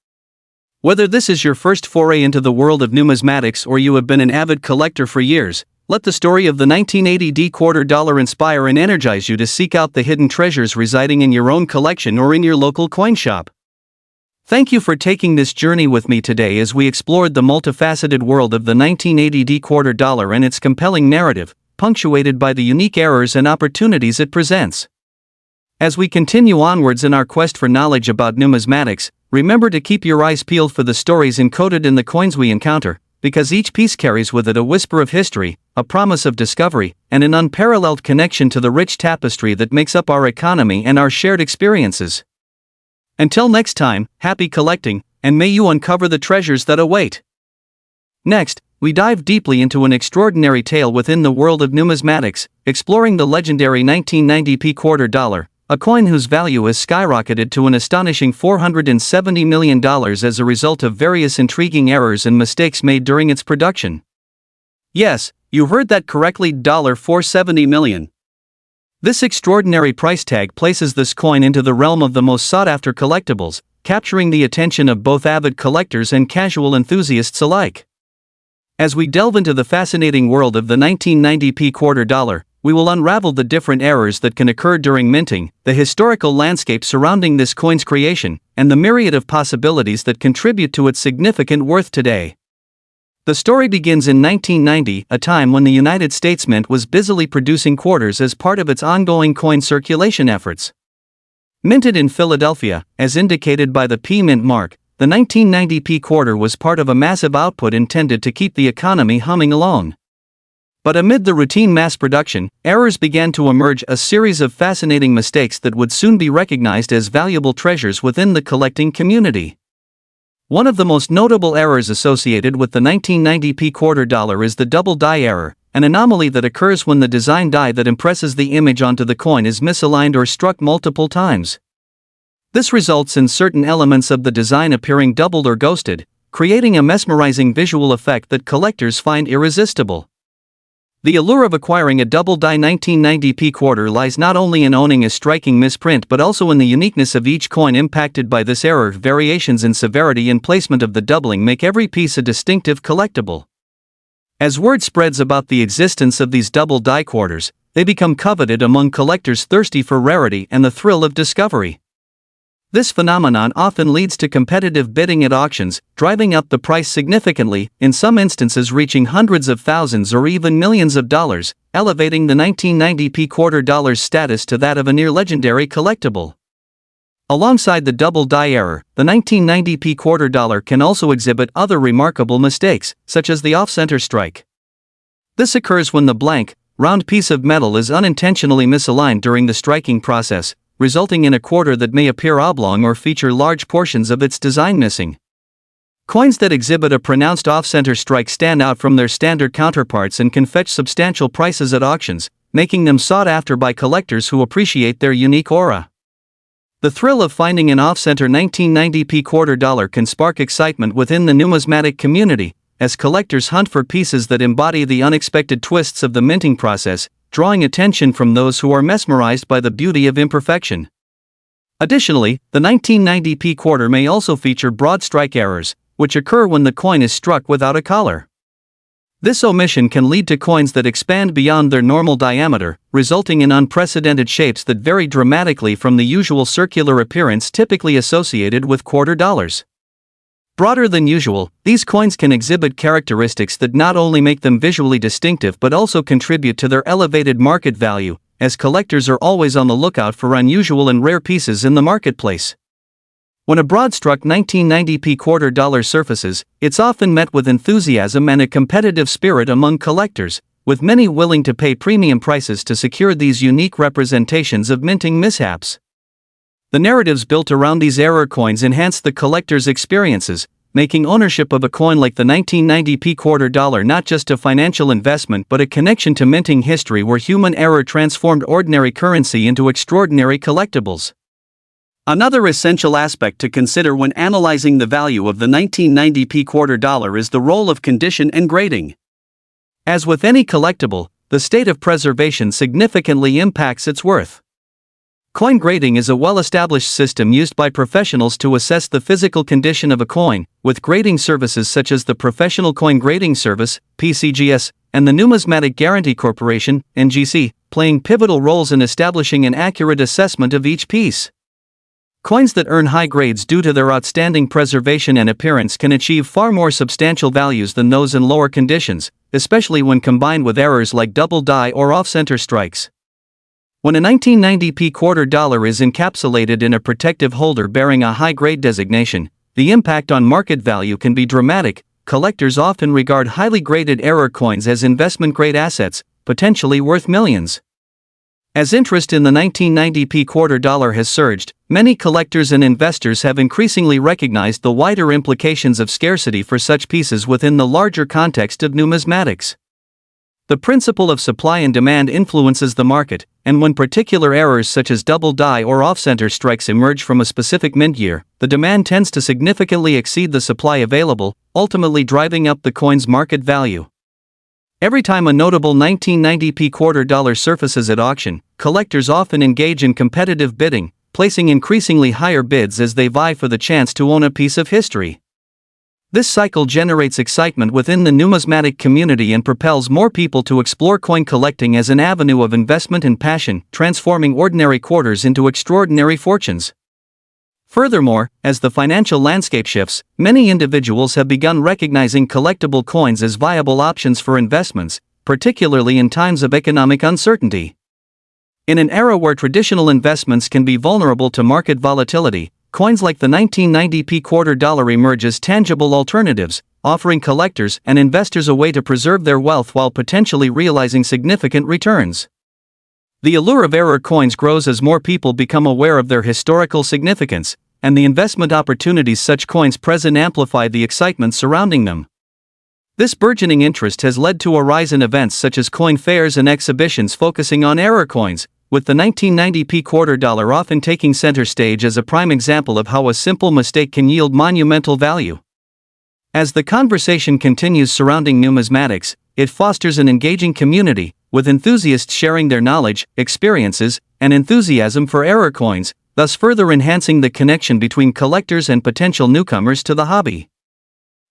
S1: Whether this is your first foray into the world of numismatics or you have been an avid collector for years, let the story of the 1980 quarter dollar inspire and energize you to seek out the hidden treasures residing in your own collection or in your local coin shop. Thank you for taking this journey with me today as we explored the multifaceted world of the 1980 quarter dollar and its compelling narrative, punctuated by the unique errors and opportunities it presents. As we continue onwards in our quest for knowledge about numismatics, remember to keep your eyes peeled for the stories encoded in the coins we encounter, because each piece carries with it a whisper of history, a promise of discovery, and an unparalleled connection to the rich tapestry that makes up our economy and our shared experiences. Until next time, happy collecting, and may you uncover the treasures that await. Next, we dive deeply into an extraordinary tale within the world of numismatics, exploring the legendary 1990 quarter dollar, a coin whose value has skyrocketed to an astonishing $470 million as a result of various intriguing errors and mistakes made during its production. Yes, you heard that correctly, $470 million. This extraordinary price tag places this coin into the realm of the most sought-after collectibles, capturing the attention of both avid collectors and casual enthusiasts alike. As we delve into the fascinating world of the 1990 quarter dollar, we will unravel the different errors that can occur during minting, the historical landscape surrounding this coin's creation, and the myriad of possibilities that contribute to its significant worth today. The story begins in 1990, a time when the United States Mint was busily producing quarters as part of its ongoing coin circulation efforts. Minted in Philadelphia, as indicated by the P Mint mark, the 1990 quarter was part of a massive output intended to keep the economy humming along. But amid the routine mass production, errors began to emerge, a series of fascinating mistakes that would soon be recognized as valuable treasures within the collecting community. One of the most notable errors associated with the 1990p quarter dollar is the double die error, an anomaly that occurs when the design die that impresses the image onto the coin is misaligned or struck multiple times. This results in certain elements of the design appearing doubled or ghosted, creating a mesmerizing visual effect that collectors find irresistible. The allure of acquiring a double die 1990p quarter lies not only in owning a striking misprint but also in the uniqueness of each coin impacted by this error. Variations in severity and placement of the doubling make every piece a distinctive collectible. As word spreads about the existence of these double die quarters, they become coveted among collectors thirsty for rarity and the thrill of discovery. This phenomenon often leads to competitive bidding at auctions, driving up the price significantly, in some instances reaching hundreds of thousands or even millions of dollars, elevating the 1990p quarter dollar's status to that of a near-legendary collectible. Alongside the double die error, the 1990p quarter dollar can also exhibit other remarkable mistakes, such as the off-center strike. This occurs when the blank, round piece of metal is unintentionally misaligned during the striking process, resulting in a quarter that may appear oblong or feature large portions of its design missing. Coins that exhibit a pronounced off-center strike stand out from their standard counterparts and can fetch substantial prices at auctions, making them sought after by collectors who appreciate their unique aura. The thrill of finding an off-center 1990p quarter dollar can spark excitement within the numismatic community, as collectors hunt for pieces that embody the unexpected twists of the minting process, drawing attention from those who are mesmerized by the beauty of imperfection. Additionally, the 1990p quarter may also feature broad strike errors, which occur when the coin is struck without a collar. This omission can lead to coins that expand beyond their normal diameter, resulting in unprecedented shapes that vary dramatically from the usual circular appearance typically associated with quarter dollars. Broader than usual, these coins can exhibit characteristics that not only make them visually distinctive but also contribute to their elevated market value, as collectors are always on the lookout for unusual and rare pieces in the marketplace. When a broad-struck 1990p quarter dollar surfaces, it's often met with enthusiasm and a competitive spirit among collectors, with many willing to pay premium prices to secure these unique representations of minting mishaps. The narratives built around these error coins enhance the collector's experiences, making ownership of a coin like the 1990p quarter dollar not just a financial investment but a connection to minting history where human error transformed ordinary currency into extraordinary collectibles. Another essential aspect to consider when analyzing the value of the 1990p quarter dollar is the role of condition and grading. As with any collectible, the state of preservation significantly impacts its worth. Coin grading is a well-established system used by professionals to assess the physical condition of a coin, with grading services such as the Professional Coin Grading Service, PCGS, and the Numismatic Guarantee Corporation, NGC, playing pivotal roles in establishing an accurate assessment of each piece. Coins that earn high grades due to their outstanding preservation and appearance can achieve far more substantial values than those in lower conditions, especially when combined with errors like double die or off-center strikes. When a 1990p quarter dollar is encapsulated in a protective holder bearing a high-grade designation, the impact on market value can be dramatic. Collectors often regard highly graded error coins as investment-grade assets, potentially worth millions. As interest in the 1990p quarter dollar has surged, many collectors and investors have increasingly recognized the wider implications of scarcity for such pieces within the larger context of numismatics. The principle of supply and demand influences the market, and when particular errors such as double die or off-center strikes emerge from a specific mint year, the demand tends to significantly exceed the supply available, ultimately driving up the coin's market value. Every time a notable 1990p quarter dollar surfaces at auction, collectors often engage in competitive bidding, placing increasingly higher bids as they vie for the chance to own a piece of history. This cycle generates excitement within the numismatic community and propels more people to explore coin collecting as an avenue of investment and passion, transforming ordinary quarters into extraordinary fortunes. Furthermore, as the financial landscape shifts, many individuals have begun recognizing collectible coins as viable options for investments, particularly in times of economic uncertainty. In an era where traditional investments can be vulnerable to market volatility, coins like the 1990p quarter dollar emerge as tangible alternatives, offering collectors and investors a way to preserve their wealth while potentially realizing significant returns. The allure of error coins grows as more people become aware of their historical significance, and the investment opportunities such coins present amplify the excitement surrounding them. This burgeoning interest has led to a rise in events such as coin fairs and exhibitions focusing on error coins, with the 1990p quarter dollar often taking center stage as a prime example of how a simple mistake can yield monumental value. As the conversation continues surrounding numismatics, it fosters an engaging community, with enthusiasts sharing their knowledge, experiences, and enthusiasm for error coins, thus further enhancing the connection between collectors and potential newcomers to the hobby.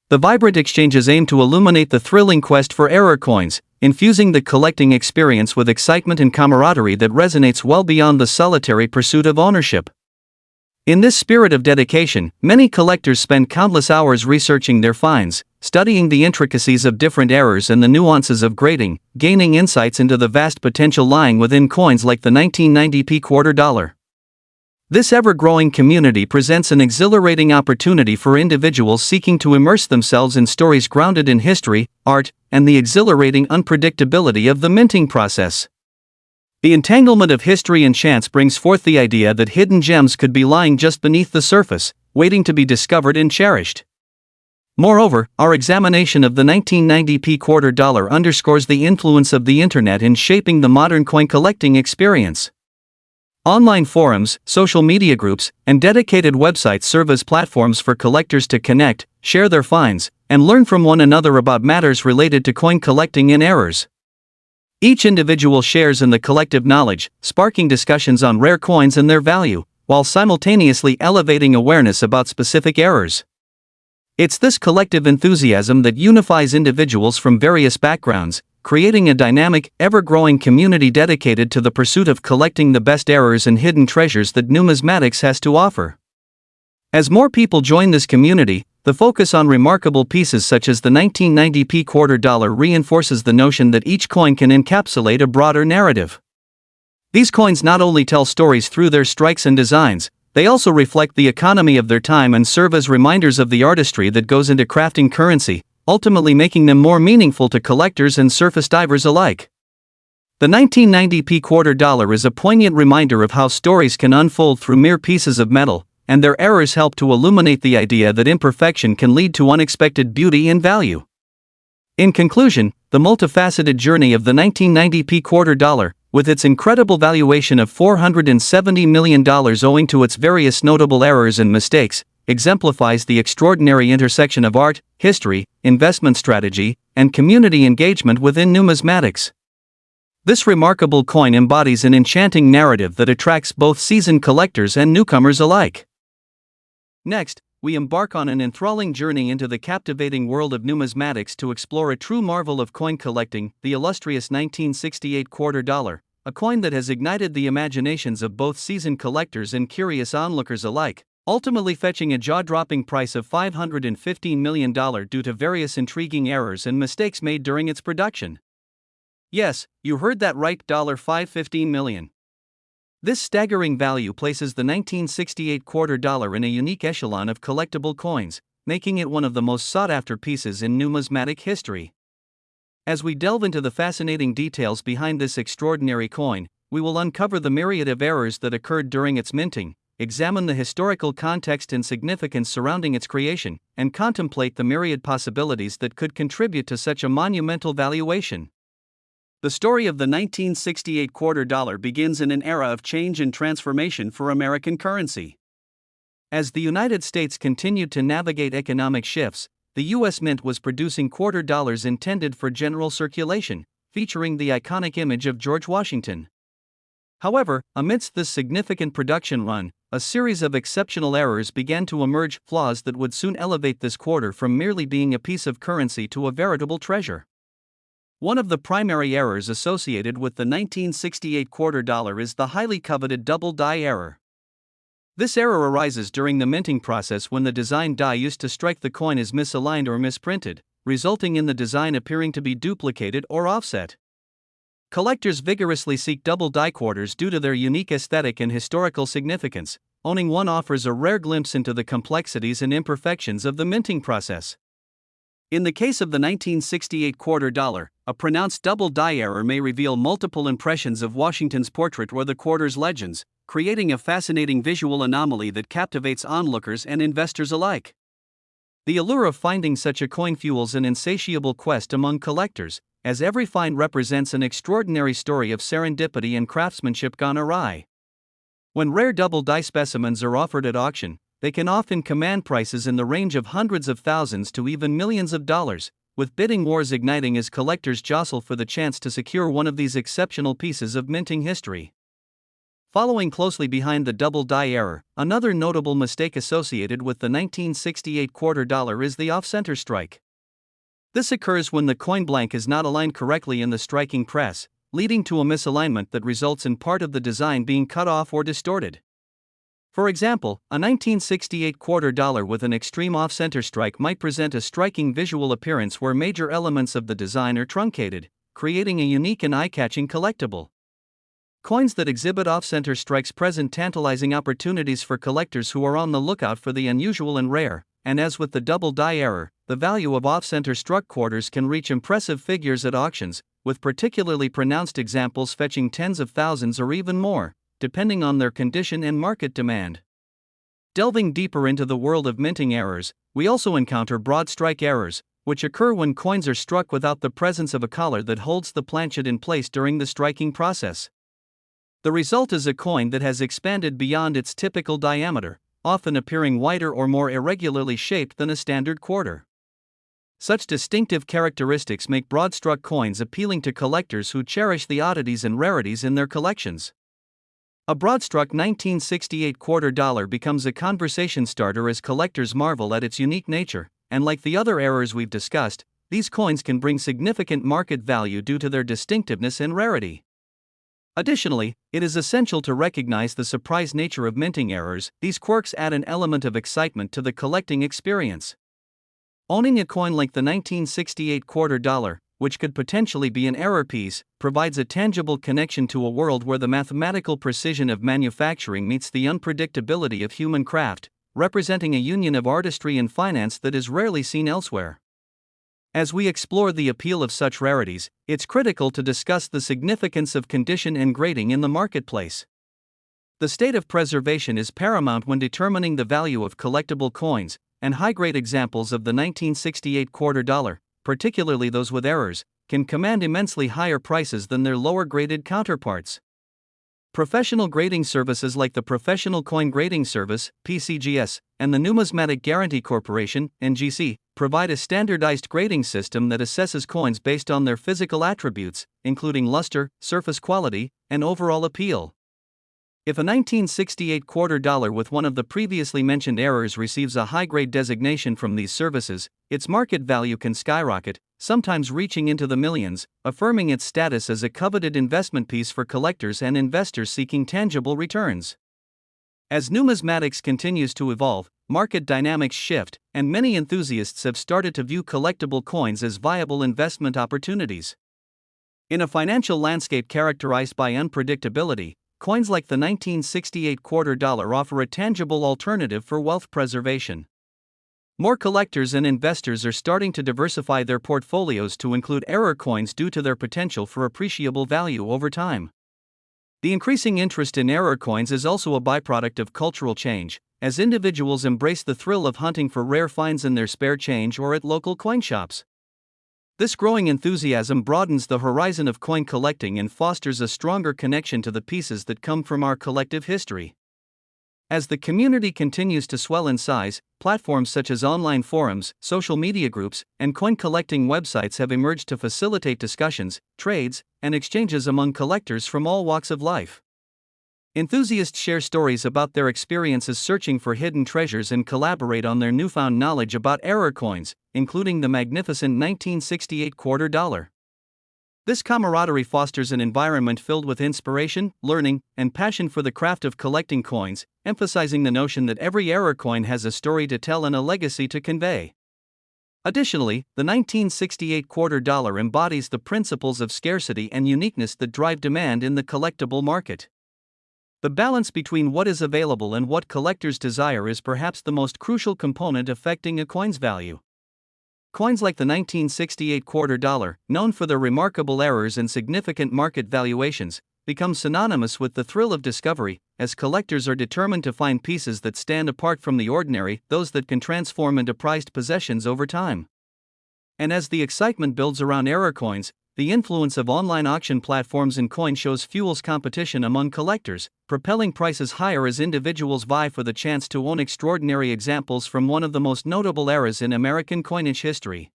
S1: The vibrant exchanges aim to illuminate the thrilling quest for error coins, infusing the collecting experience with excitement and camaraderie that resonates well beyond the solitary pursuit of ownership. In this spirit of dedication, many collectors spend countless hours researching their finds, studying the intricacies of different errors and the nuances of grading, gaining insights into the vast potential lying within coins like the 1990p quarter dollar. This ever-growing community presents an exhilarating opportunity for individuals seeking to immerse themselves in stories grounded in history, art, and the exhilarating unpredictability of the minting process. The entanglement of history and chance brings forth the idea that hidden gems could be lying just beneath the surface, waiting to be discovered and cherished. Moreover, our examination of the 1990p quarter dollar underscores the influence of the internet in shaping the modern coin collecting experience. Online forums, social media groups, and dedicated websites serve as platforms for collectors to connect, share their finds, and learn from one another about matters related to coin collecting and errors. Each individual shares in the collective knowledge, sparking discussions on rare coins and their value, while simultaneously elevating awareness about specific errors. It's this collective enthusiasm that unifies individuals from various backgrounds, creating a dynamic, ever-growing community dedicated to the pursuit of collecting the best errors and hidden treasures that numismatics has to offer. As more people join this community, the focus on remarkable pieces such as the 1990p quarter dollar reinforces the notion that each coin can encapsulate a broader narrative. These coins not only tell stories through their strikes and designs, they also reflect the economy of their time and serve as reminders of the artistry that goes into crafting currency, ultimately making them more meaningful to collectors and surface divers alike. The 1990p quarter dollar is a poignant reminder of how stories can unfold through mere pieces of metal, and their errors help to illuminate the idea that imperfection can lead to unexpected beauty and value. In conclusion, the multifaceted journey of the 1990p quarter dollar, with its incredible valuation of $470 million owing to its various notable errors and mistakes, exemplifies the extraordinary intersection of art, history, investment strategy, and community engagement within numismatics. This remarkable coin embodies an enchanting narrative that attracts both seasoned collectors and newcomers alike. Next, we embark on an enthralling journey into the captivating world of numismatics to explore a true marvel of coin collecting, the illustrious 1968 quarter dollar, a coin that has ignited the imaginations of both seasoned collectors and curious onlookers alike, ultimately fetching a jaw-dropping price of $515 million due to various intriguing errors and mistakes made during its production. Yes, you heard that right, $515 million. This staggering value places the 1968 quarter dollar in a unique echelon of collectible coins, making it one of the most sought-after pieces in numismatic history. As we delve into the fascinating details behind this extraordinary coin, we will uncover the myriad of errors that occurred during its minting, examine the historical context and significance surrounding its creation, and contemplate the myriad possibilities that could contribute to such a monumental valuation. The story of the 1968 quarter dollar begins in an era of change and transformation for American currency. As the United States continued to navigate economic shifts, the U.S. Mint was producing quarter dollars intended for general circulation, featuring the iconic image of George Washington. However, amidst this significant production run, a series of exceptional errors began to emerge, flaws that would soon elevate this quarter from merely being a piece of currency to a veritable treasure. One of the primary errors associated with the 1968 quarter dollar is the highly coveted double die error. This error arises during the minting process when the design die used to strike the coin is misaligned or misprinted, resulting in the design appearing to be duplicated or offset. Collectors vigorously seek double die quarters due to their unique aesthetic and historical significance. Owning one offers a rare glimpse into the complexities and imperfections of the minting process. In the case of the 1968 quarter dollar, a pronounced double die error may reveal multiple impressions of Washington's portrait or the quarter's legends, creating a fascinating visual anomaly that captivates onlookers and investors alike. The allure of finding such a coin fuels an insatiable quest among collectors, as every find represents an extraordinary story of serendipity and craftsmanship gone awry. When rare double-die specimens are offered at auction, they can often command prices in the range of hundreds of thousands to even millions of dollars, with bidding wars igniting as collectors jostle for the chance to secure one of these exceptional pieces of minting history. Following closely behind the double-die error, another notable mistake associated with the 1968 quarter dollar is the off-center strike. This occurs when the coin blank is not aligned correctly in the striking press, leading to a misalignment that results in part of the design being cut off or distorted. For example, a 1968 quarter dollar with an extreme off-center strike might present a striking visual appearance where major elements of the design are truncated, creating a unique and eye-catching collectible. Coins that exhibit off-center strikes present tantalizing opportunities for collectors who are on the lookout for the unusual and rare, and as with the double-die error, the value of off-center struck quarters can reach impressive figures at auctions, with particularly pronounced examples fetching tens of thousands or even more, depending on their condition and market demand. Delving deeper into the world of minting errors, we also encounter broad strike errors, which occur when coins are struck without the presence of a collar that holds the planchet in place during the striking process. The result is a coin that has expanded beyond its typical diameter, often appearing wider or more irregularly shaped than a standard quarter. Such distinctive characteristics make broad-struck coins appealing to collectors who cherish the oddities and rarities in their collections. A broad-struck 1968 quarter dollar becomes a conversation starter as collectors marvel at its unique nature, and like the other errors we've discussed, these coins can bring significant market value due to their distinctiveness and rarity. Additionally, it is essential to recognize the surprise nature of minting errors. These quirks add an element of excitement to the collecting experience. Owning a coin like the 1968 quarter dollar, which could potentially be an error piece, provides a tangible connection to a world where the mathematical precision of manufacturing meets the unpredictability of human craft, representing a union of artistry and finance that is rarely seen elsewhere. As we explore the appeal of such rarities, it's critical to discuss the significance of condition and grading in the marketplace. The state of preservation is paramount when determining the value of collectible coins, and high-grade examples of the 1968 quarter dollar, particularly those with errors, can command immensely higher prices than their lower-graded counterparts. Professional grading services like the Professional Coin Grading Service, PCGS, and the Numismatic Guarantee Corporation, NGC, provide a standardized grading system that assesses coins based on their physical attributes, including luster, surface quality, and overall appeal. If a 1968 quarter dollar with one of the previously mentioned errors receives a high-grade designation from these services, its market value can skyrocket, sometimes reaching into the millions, affirming its status as a coveted investment piece for collectors and investors seeking tangible returns. As numismatics continues to evolve, market dynamics shift, and many enthusiasts have started to view collectible coins as viable investment opportunities. In a financial landscape characterized by unpredictability, coins like the 1968 quarter dollar offer a tangible alternative for wealth preservation. More collectors and investors are starting to diversify their portfolios to include error coins due to their potential for appreciable value over time. The increasing interest in error coins is also a byproduct of cultural change, as individuals embrace the thrill of hunting for rare finds in their spare change or at local coin shops. This growing enthusiasm broadens the horizon of coin collecting and fosters a stronger connection to the pieces that come from our collective history. As the community continues to swell in size, platforms such as online forums, social media groups, and coin collecting websites have emerged to facilitate discussions, trades, and exchanges among collectors from all walks of life. Enthusiasts share stories about their experiences searching for hidden treasures and collaborate on their newfound knowledge about error coins, including the magnificent 1968 quarter dollar. This camaraderie fosters an environment filled with inspiration, learning, and passion for the craft of collecting coins, emphasizing the notion that every error coin has a story to tell and a legacy to convey. Additionally, the 1968 quarter dollar embodies the principles of scarcity and uniqueness that drive demand in the collectible market. The balance between what is available and what collectors desire is perhaps the most crucial component affecting a coin's value. Coins like the 1968 quarter dollar, known for their remarkable errors and significant market valuations, becomes synonymous with the thrill of discovery, as collectors are determined to find pieces that stand apart from the ordinary, those that can transform into prized possessions over time. And as the excitement builds around error coins, the influence of online auction platforms in coin shows fuels competition among collectors, propelling prices higher as individuals vie for the chance to own extraordinary examples from one of the most notable eras in American coinage history.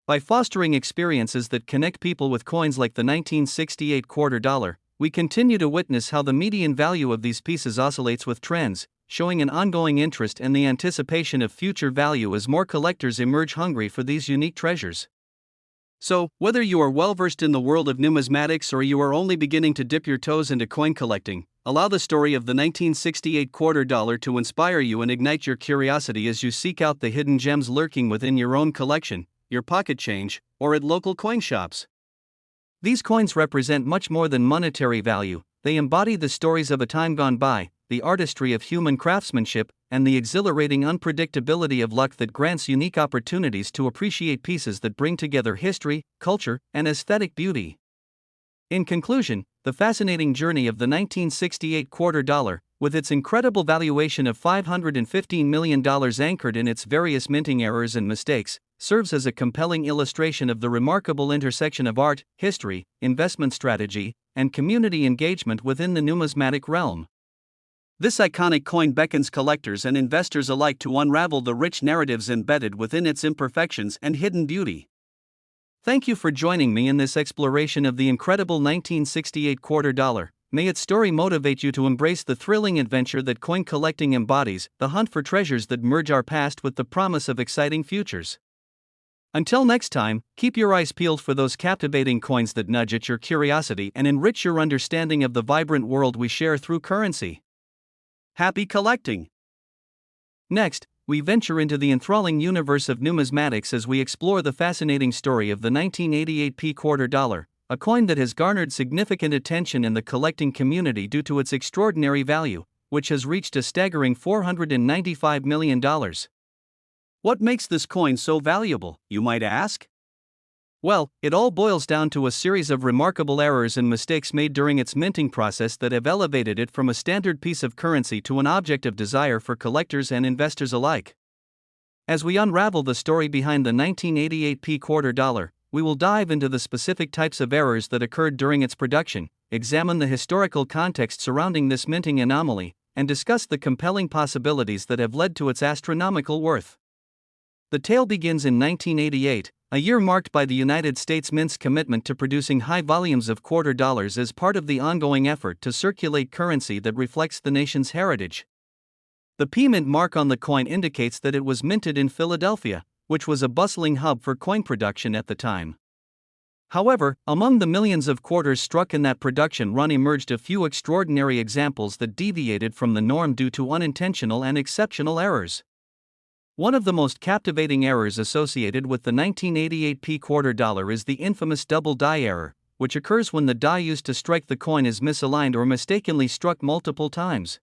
S1: By fostering experiences that connect people with coins like the 1968 quarter dollar, we continue to witness how the median value of these pieces oscillates with trends, showing an ongoing interest and the anticipation of future value as more collectors emerge hungry for these unique treasures. So, whether you are well versed in the world of numismatics or you are only beginning to dip your toes into coin collecting, allow the story of the 1968 quarter dollar to inspire you and ignite your curiosity as you seek out the hidden gems lurking within your own collection, your pocket change, or at local coin shops. These coins represent much more than monetary value. They embody the stories of a time gone by, the artistry of human craftsmanship, and the exhilarating unpredictability of luck that grants unique opportunities to appreciate pieces that bring together history, culture, and aesthetic beauty. In conclusion, the fascinating journey of the 1968 quarter dollar, with its incredible valuation of $515 million anchored in its various minting errors and mistakes, serves as a compelling illustration of the remarkable intersection of art, history, investment strategy, and community engagement within the numismatic realm. This iconic coin beckons collectors and investors alike to unravel the rich narratives embedded within its imperfections and hidden beauty. Thank you for joining me in this exploration of the incredible 1968 quarter dollar. May its story motivate you to embrace the thrilling adventure that coin collecting embodies, the hunt for treasures that merge our past with the promise of exciting futures. Until next time, keep your eyes peeled for those captivating coins that nudge at your curiosity and enrich your understanding of the vibrant world we share through currency. Happy collecting! Next, we venture into the enthralling universe of numismatics as we explore the fascinating story of the 1988 quarter dollar, a coin that has garnered significant attention in the collecting community due to its extraordinary value, which has reached a staggering $495 million. What makes this coin so valuable, you might ask? Well, it all boils down to a series of remarkable errors and mistakes made during its minting process that have elevated it from a standard piece of currency to an object of desire for collectors and investors alike. As we unravel the story behind the 1988 quarter dollar, we will dive into the specific types of errors that occurred during its production, examine the historical context surrounding this minting anomaly, and discuss the compelling possibilities that have led to its astronomical worth. The tale begins in 1988, a year marked by the United States Mint's commitment to producing high volumes of quarter dollars as part of the ongoing effort to circulate currency that reflects the nation's heritage. The P-Mint mark on the coin indicates that it was minted in Philadelphia, which was a bustling hub for coin production at the time. However, among the millions of quarters struck in that production run emerged a few extraordinary examples that deviated from the norm due to unintentional and exceptional errors. One of the most captivating errors associated with the 1988 quarter dollar is the infamous double die error, which occurs when the die used to strike the coin is misaligned or mistakenly struck multiple times.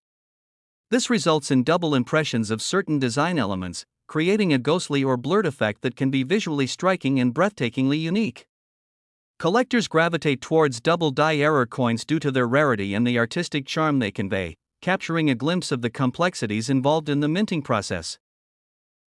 S1: This results in double impressions of certain design elements, creating a ghostly or blurred effect that can be visually striking and breathtakingly unique. Collectors gravitate towards double die error coins due to their rarity and the artistic charm they convey, capturing a glimpse of the complexities involved in the minting process.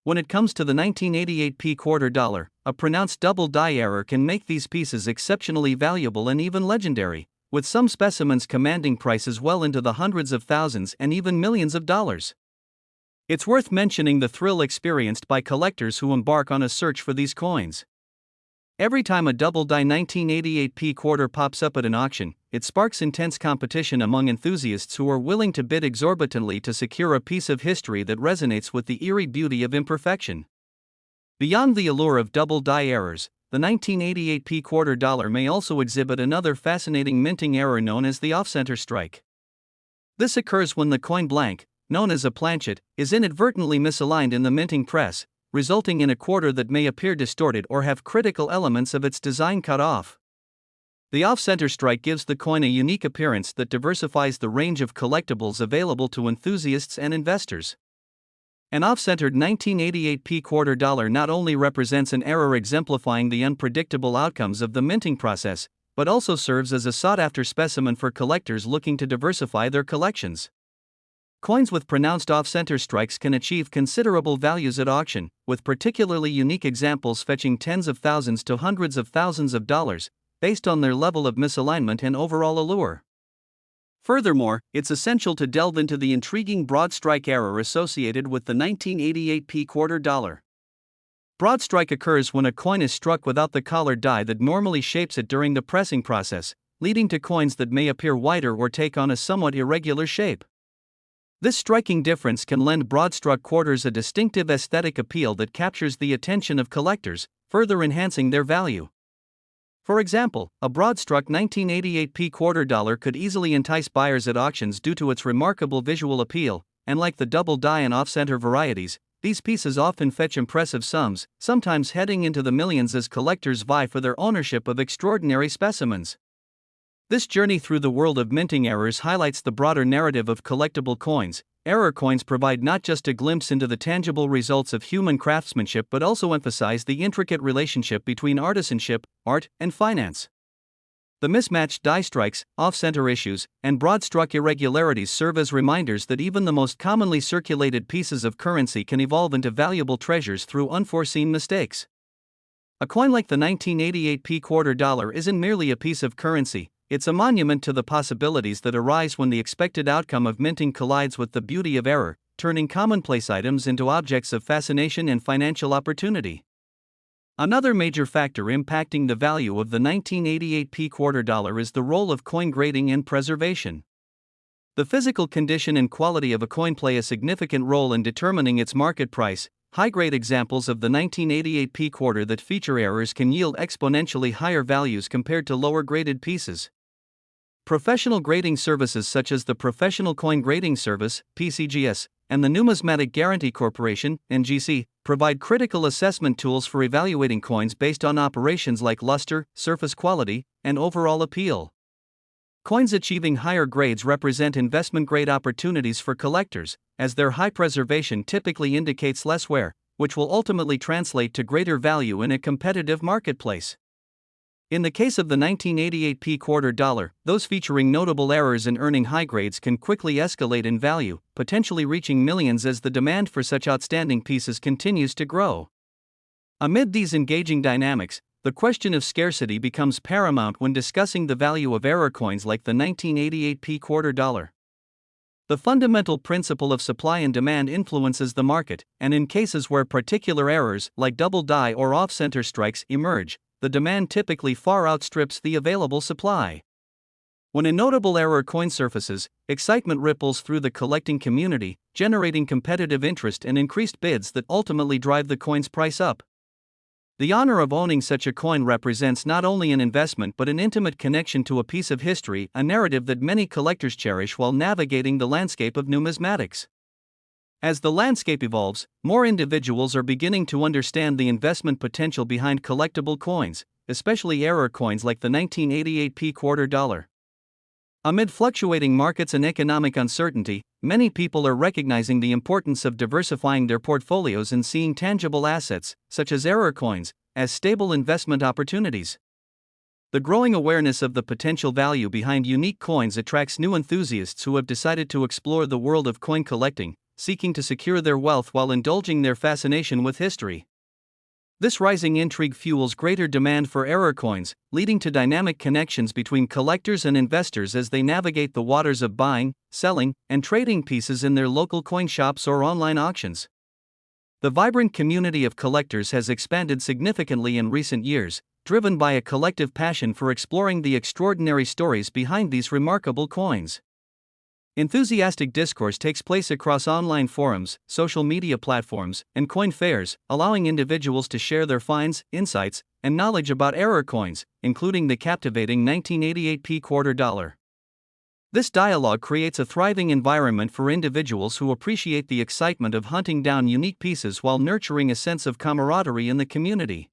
S1: When it comes to the 1988 quarter dollar, a pronounced double die error can make these pieces exceptionally valuable and even legendary, with some specimens commanding prices well into the hundreds of thousands and even millions of dollars. It's worth mentioning the thrill experienced by collectors who embark on a search for these coins. Every time a double die 1988 quarter pops up at an auction, it sparks intense competition among enthusiasts who are willing to bid exorbitantly to secure a piece of history that resonates with the eerie beauty of imperfection. Beyond the allure of double die errors, the 1988 quarter dollar may also exhibit another fascinating minting error known as the off-center strike. This occurs when the coin blank, known as a planchet, is inadvertently misaligned in the minting press, resulting in a quarter that may appear distorted or have critical elements of its design cut off. The off-center strike gives the coin a unique appearance that diversifies the range of collectibles available to enthusiasts and investors. An off-centered 1988 quarter dollar not only represents an error exemplifying the unpredictable outcomes of the minting process, but also serves as a sought-after specimen for collectors looking to diversify their collections. Coins with pronounced off-center strikes can achieve considerable values at auction, with particularly unique examples fetching tens of thousands to hundreds of thousands of dollars, based on their level of misalignment and overall allure. Furthermore, it's essential to delve into the intriguing broad strike error associated with the 1988p quarter dollar. Broad strike occurs when a coin is struck without the collar die that normally shapes it during the pressing process, leading to coins that may appear wider or take on a somewhat irregular shape. This striking difference can lend broad-struck quarters a distinctive aesthetic appeal that captures the attention of collectors, further enhancing their value. For example, a broad-struck 1988p quarter dollar could easily entice buyers at auctions due to its remarkable visual appeal, and like the double die and off-center varieties, these pieces often fetch impressive sums, sometimes heading into the millions as collectors vie for their ownership of extraordinary specimens. This journey through the world of minting errors highlights the broader narrative of collectible coins. Error coins provide not just a glimpse into the tangible results of human craftsmanship but also emphasize the intricate relationship between artisanship, art, and finance. The mismatched die strikes, off-center issues, and broad-struck irregularities serve as reminders that even the most commonly circulated pieces of currency can evolve into valuable treasures through unforeseen mistakes. A coin like the 1988p quarter dollar isn't merely a piece of currency, it's a monument to the possibilities that arise when the expected outcome of minting collides with the beauty of error, turning commonplace items into objects of fascination and financial opportunity. Another major factor impacting the value of the 1988p quarter dollar is the role of coin grading and preservation. The physical condition and quality of a coin play a significant role in determining its market price. High-grade examples of the 1988p quarter that feature errors can yield exponentially higher values compared to lower-graded pieces. Professional grading services such as the Professional Coin Grading Service, PCGS, and the Numismatic Guarantee Corporation, NGC, provide critical assessment tools for evaluating coins based on operations like luster, surface quality, and overall appeal. Coins achieving higher grades represent investment-grade opportunities for collectors, as their high preservation typically indicates less wear, which will ultimately translate to greater value in a competitive marketplace. In the case of the 1988p quarter dollar, those featuring notable errors and earning high grades can quickly escalate in value, potentially reaching millions as the demand for such outstanding pieces continues to grow. Amid these engaging dynamics, the question of scarcity becomes paramount when discussing the value of error coins like the 1988p quarter dollar. The fundamental principle of supply and demand influences the market, and in cases where particular errors, like double die or off-center strikes, emerge, the demand typically far outstrips the available supply. When a notable error coin surfaces, excitement ripples through the collecting community, generating competitive interest and increased bids that ultimately drive the coin's price up. The honor of owning such a coin represents not only an investment but an intimate connection to a piece of history, a narrative that many collectors cherish while navigating the landscape of numismatics. As the landscape evolves, more individuals are beginning to understand the investment potential behind collectible coins, especially error coins like the 1988p quarter dollar. Amid fluctuating markets and economic uncertainty, many people are recognizing the importance of diversifying their portfolios and seeing tangible assets, such as error coins, as stable investment opportunities. The growing awareness of the potential value behind unique coins attracts new enthusiasts who have decided to explore the world of coin collecting, seeking to secure their wealth while indulging their fascination with history. This rising intrigue fuels greater demand for error coins, leading to dynamic connections between collectors and investors as they navigate the waters of buying, selling, and trading pieces in their local coin shops or online auctions. The vibrant community of collectors has expanded significantly in recent years, driven by a collective passion for exploring the extraordinary stories behind these remarkable coins. Enthusiastic discourse takes place across online forums, social media platforms, and coin fairs, allowing individuals to share their finds, insights, and knowledge about error coins, including the captivating 1988p quarter dollar. This dialogue creates a thriving environment for individuals who appreciate the excitement of hunting down unique pieces while nurturing a sense of camaraderie in the community.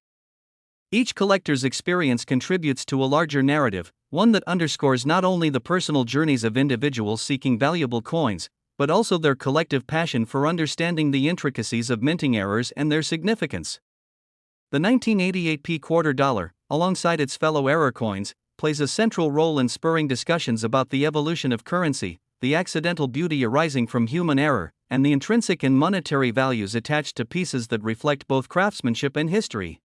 S1: Each collector's experience contributes to a larger narrative, one that underscores not only the personal journeys of individuals seeking valuable coins, but also their collective passion for understanding the intricacies of minting errors and their significance. The 1988p quarter dollar, alongside its fellow error coins, plays a central role in spurring discussions about the evolution of currency, the accidental beauty arising from human error, and the intrinsic and monetary values attached to pieces that reflect both craftsmanship and history.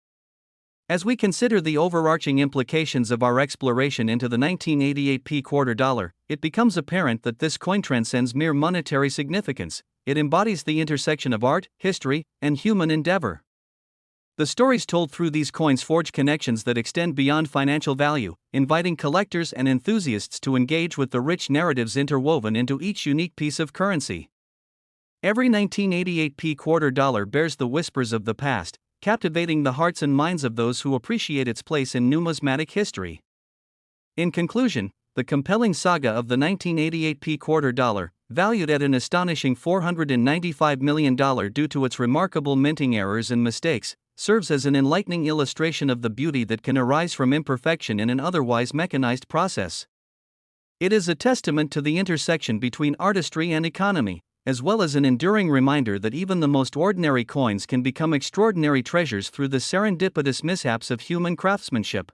S1: As we consider the overarching implications of our exploration into the 1988 quarter dollar, it becomes apparent that this coin transcends mere monetary significance. It embodies the intersection of art, history, and human endeavor. The stories told through these coins forge connections that extend beyond financial value, inviting collectors and enthusiasts to engage with the rich narratives interwoven into each unique piece of currency. Every 1988 quarter dollar bears the whispers of the past, captivating the hearts and minds of those who appreciate its place in numismatic history. In conclusion, the compelling saga of the 1988 quarter dollar, valued at an astonishing $495 million due to its remarkable minting errors and mistakes, serves as an enlightening illustration of the beauty that can arise from imperfection in an otherwise mechanized process. It is a testament to the intersection between artistry and economy, as well as an enduring reminder that even the most ordinary coins can become extraordinary treasures through the serendipitous mishaps of human craftsmanship.